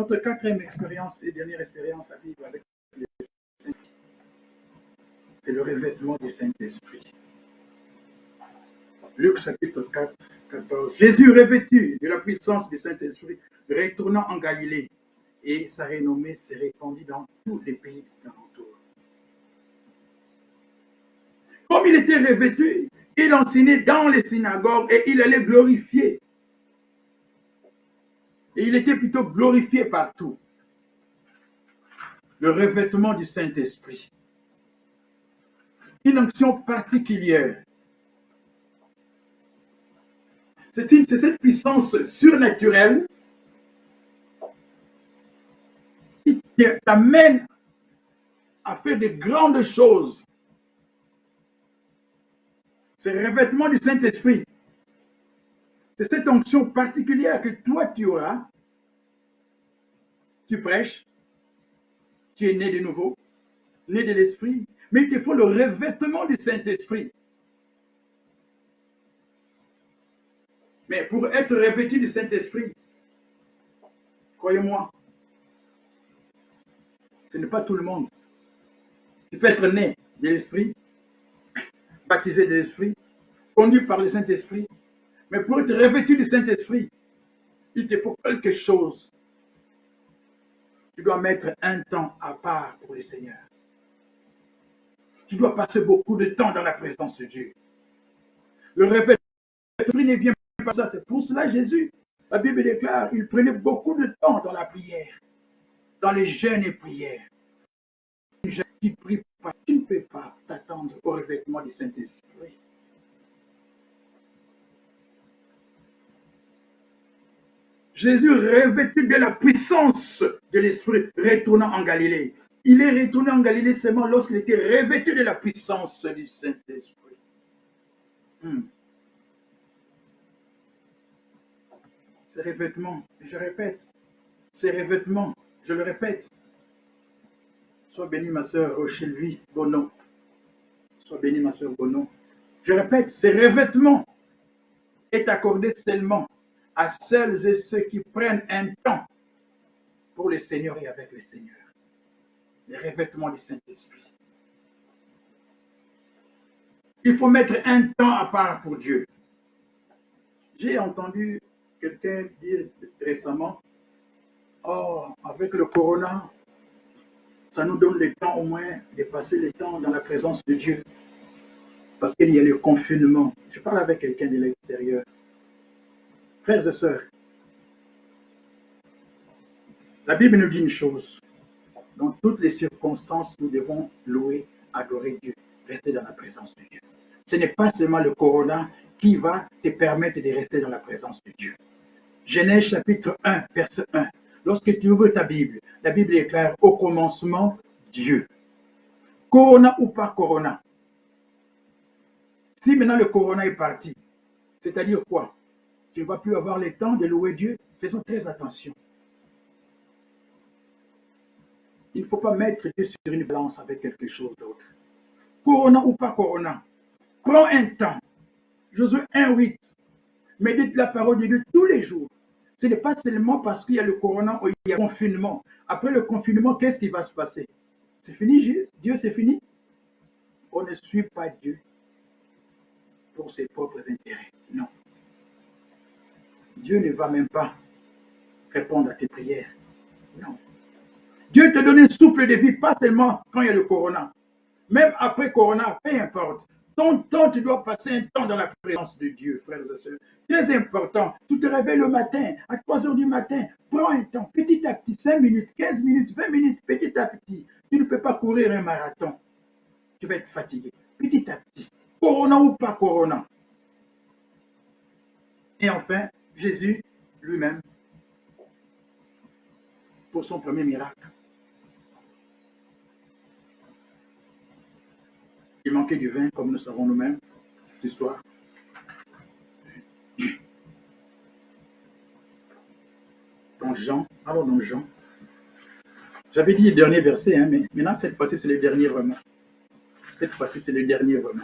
Notre quatrième expérience et dernière expérience à vivre avec les saints, c'est le revêtement du Saint-Esprit. Luc chapitre 4, 14. Jésus revêtu de la puissance du Saint-Esprit, retournant en Galilée, et sa renommée s'est répandue dans tous les pays d'alentour. Comme il était revêtu, il enseignait dans les synagogues et il allait glorifier. Et il était plutôt glorifié partout. Le revêtement du Saint-Esprit. Une onction particulière. C'est cette puissance surnaturelle qui t'amène à faire de grandes choses. C'est le revêtement du Saint-Esprit. C'est cette onction particulière que toi tu auras. Tu prêches, tu es né de nouveau, né de l'Esprit, mais il te faut le revêtement du Saint-Esprit. Mais pour être revêtu du Saint-Esprit, croyez-moi, ce n'est pas tout le monde. Tu peux être né de l'Esprit, baptisé de l'Esprit, conduit par le Saint-Esprit, mais pour être revêtu du Saint-Esprit, il te faut quelque chose. Tu dois mettre un temps à part pour le Seigneur. Tu dois passer beaucoup de temps dans la présence de Dieu. Le revêtement ne vient pas ça. C'est pour cela Jésus, la Bible déclare, il prenait beaucoup de temps dans la prière, dans les jeûnes et prières. Tu pries pas, tu ne peux pas t'attendre au revêtement du Saint-Esprit. Jésus, revêtu de la puissance de l'Esprit, retournant en Galilée. Il est retourné en Galilée seulement lorsqu'il était revêtu de la puissance du Saint-Esprit. Ces revêtements, je répète, ces revêtements, je le répète. Sois bénie ma sœur Rochelvie Bono. Sois bénie ma sœur Bono. Je répète, ces revêtements est accordé seulement à celles et ceux qui prennent un temps pour le Seigneur et avec le Seigneur. Les revêtements du Saint-Esprit. Il faut mettre un temps à part pour Dieu. J'ai entendu quelqu'un dire récemment, oh, avec le corona, ça nous donne le temps au moins de passer le temps dans la présence de Dieu. Parce qu'il y a le confinement. Je parle avec quelqu'un de l'extérieur. Frères et sœurs, la Bible nous dit une chose. Dans toutes les circonstances, nous devons louer, adorer Dieu, rester dans la présence de Dieu. Ce n'est pas seulement le corona qui va te permettre de rester dans la présence de Dieu. Genèse chapitre 1, verset 1. Lorsque tu ouvres ta Bible, la Bible déclare au commencement Dieu. Corona ou pas corona. Si maintenant le corona est parti, c'est-à-dire quoi? Tu ne vas plus avoir le temps de louer Dieu. Faisons très attention. Il ne faut pas mettre Dieu sur une balance avec quelque chose d'autre. Corona ou pas corona. Prends un temps. Josué 1,8. Médite la parole de Dieu tous les jours. Ce n'est pas seulement parce qu'il y a le corona ou il y a le confinement. Après le confinement, qu'est-ce qui va se passer? C'est fini, Dieu, c'est fini? On ne suit pas Dieu pour ses propres intérêts. Non. Dieu ne va même pas répondre à tes prières. Non. Dieu te donne un souffle de vie, pas seulement quand il y a le corona. Même après corona, peu importe. Ton temps, tu dois passer un temps dans la présence de Dieu, frères et sœurs. Très important. Tu te réveilles le matin, à 3 heures du matin. Prends un temps, petit à petit, 5 minutes, 15 minutes, 20 minutes, petit à petit. Tu ne peux pas courir un marathon. Tu vas être fatigué. Petit à petit. Corona ou pas corona. Et enfin, Jésus lui-même, pour son premier miracle. Il manquait du vin, comme nous savons nous-mêmes, cette histoire. Dans Jean, alors dans Jean, j'avais dit le dernier verset, hein, mais maintenant cette fois-ci c'est le dernier vraiment. Cette fois-ci c'est le dernier vraiment.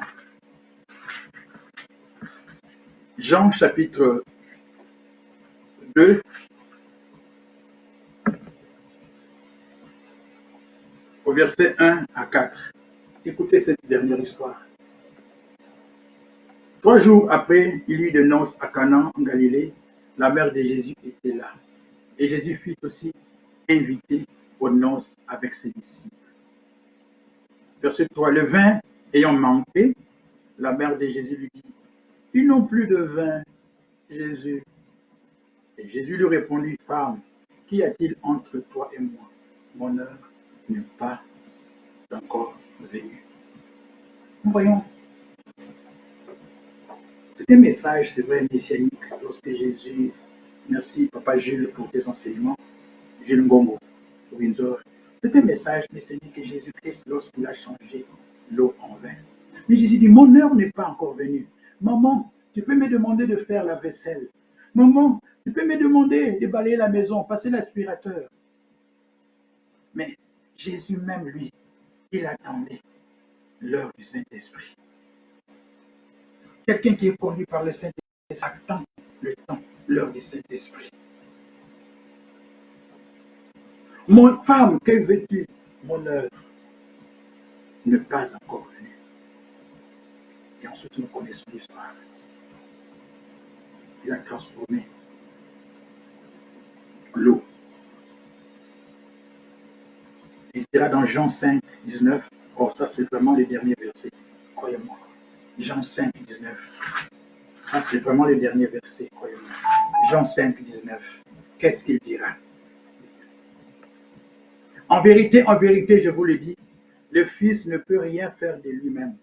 Jean chapitre 2, verset 1 à 4. Écoutez cette dernière histoire. 3 jours après, il y eut de noces à Cana en Galilée. La mère de Jésus était là. Et Jésus fut aussi invité aux noces avec ses disciples. Verset 3. Le vin ayant manqué, la mère de Jésus lui dit, ils n'ont plus de vin, Jésus. Et Jésus lui répondit, femme, qu'y a-t-il entre toi et moi? Mon heure n'est pas encore venue. Nous voyons, c'est un message, c'est vrai, messianique, lorsque Jésus, merci Papa Jules pour tes enseignements, Jules Ngongo, Windsor, c'est un message messianique que Jésus-Christ, lorsqu'il a changé l'eau en vin. Mais Jésus dit, mon heure n'est pas encore venue. Maman, tu peux me demander de faire la vaisselle. Maman, tu peux me demander de balayer la maison, passer l'aspirateur. Mais Jésus même, lui, il attendait l'heure du Saint-Esprit. Quelqu'un qui est conduit par le Saint-Esprit attend le temps, l'heure du Saint-Esprit. Mon femme, que veux-tu? Mon heure n'est pas encore venue. Et ensuite, nous connaissons l'histoire. Il a transformé l'eau. Il dira dans Jean 5, 19, oh ça c'est vraiment les derniers versets, croyez-moi. Jean 5, 19. Ça c'est vraiment les derniers versets, croyez-moi. Jean 5, 19. Qu'est-ce qu'il dira? En vérité, je vous le dis, le Fils ne peut rien faire de lui-même.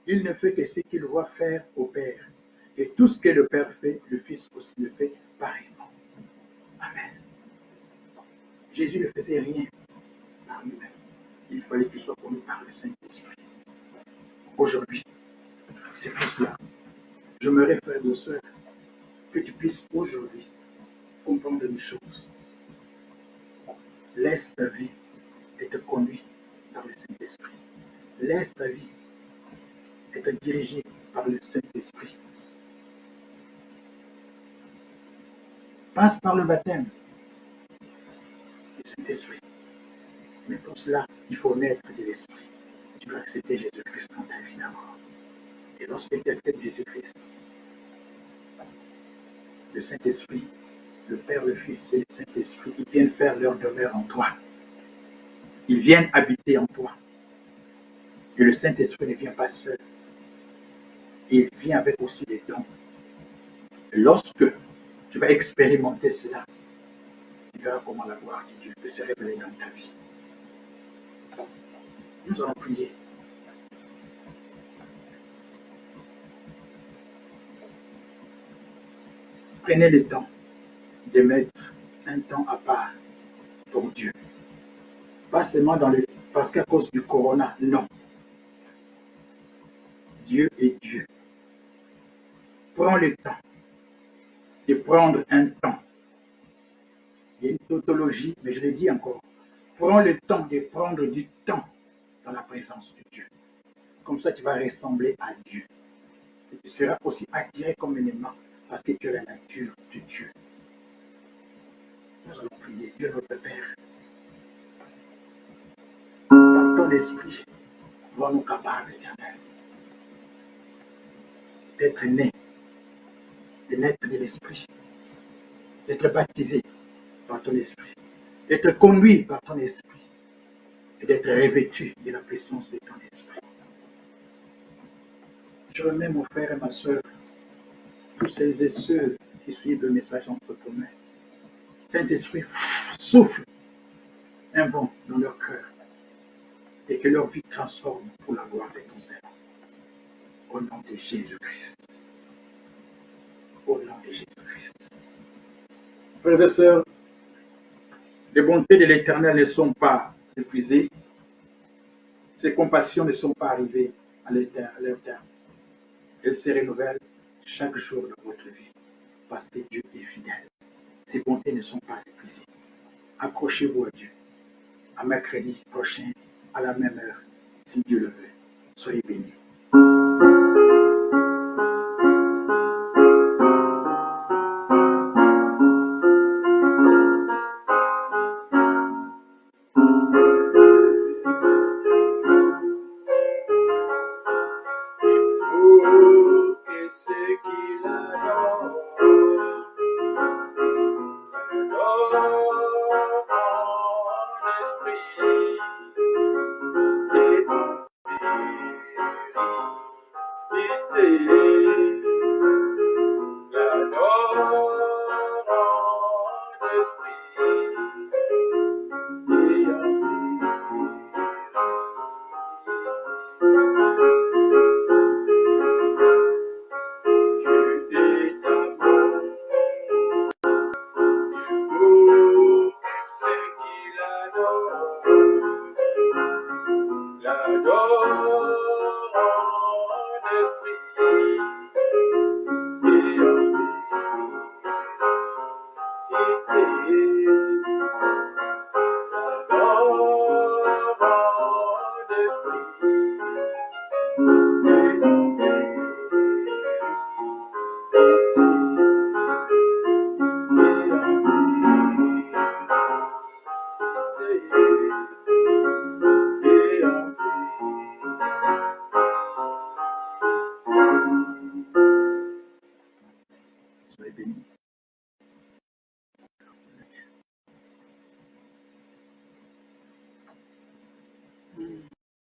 Il ne fait que ce qu'il voit faire au Père. Et tout ce que le Père fait, le Fils aussi le fait pareillement. Amen. Jésus ne faisait rien par lui-même. Il fallait qu'il soit connu par le Saint-Esprit. Aujourd'hui, c'est pour cela. Je me réfère aux sœurs, que tu puisses aujourd'hui comprendre une chose. Laisse ta vie être conduite par le Saint-Esprit. Laisse ta vie être dirigée par le Saint-Esprit. Passe par le baptême du Saint-Esprit. Mais pour cela, il faut naître de l'Esprit. Tu dois accepter Jésus-Christ dans ta vie d'abord. Et lorsque tu acceptes Jésus-Christ, le Saint-Esprit, le Père, le Fils et le Saint-Esprit, ils viennent faire leur demeure en toi. Ils viennent habiter en toi. Et le Saint-Esprit ne vient pas seul. Il vient avec aussi des dons. Et lorsque tu vas expérimenter cela, tu verras comment la gloire de Dieu peut se révéler dans ta vie. Nous allons prier. Prenez le temps de mettre un temps à part pour Dieu. Pas seulement parce qu'à cause du corona, non. Dieu est Dieu. Prends le temps de prendre un temps. Il y a une tautologie, mais je le dis encore. Prends le temps de prendre du temps dans la présence de Dieu. Comme ça, tu vas ressembler à Dieu. Et tu seras aussi attiré comme élément parce que tu as la nature de Dieu. Nous allons prier. Dieu notre Père, par ton esprit, rends-nous capables, éternel, d'être nés, de naître de l'esprit, d'être baptisés par ton esprit, d'être conduits par ton esprit et d'être revêtus de la puissance de ton esprit. Je remets mon frère et ma soeur, tous celles et ceux qui suivent le message entre tes mains. Saint-Esprit, souffle un vent dans leur cœur et que leur vie transforme pour la gloire de ton Seigneur. Au nom de Jésus-Christ. Au nom de Jésus-Christ. Frères et sœurs, les bontés de l'Éternel ne sont pas épuisées. Ses compassions ne sont pas arrivées à leur terme. Elles se renouvellent chaque jour de votre vie parce que Dieu est fidèle. Ses bontés ne sont pas épuisées. Accrochez-vous à Dieu. À mercredi prochain, à la même heure, si Dieu le veut. Soyez bénis. Soyez bénis.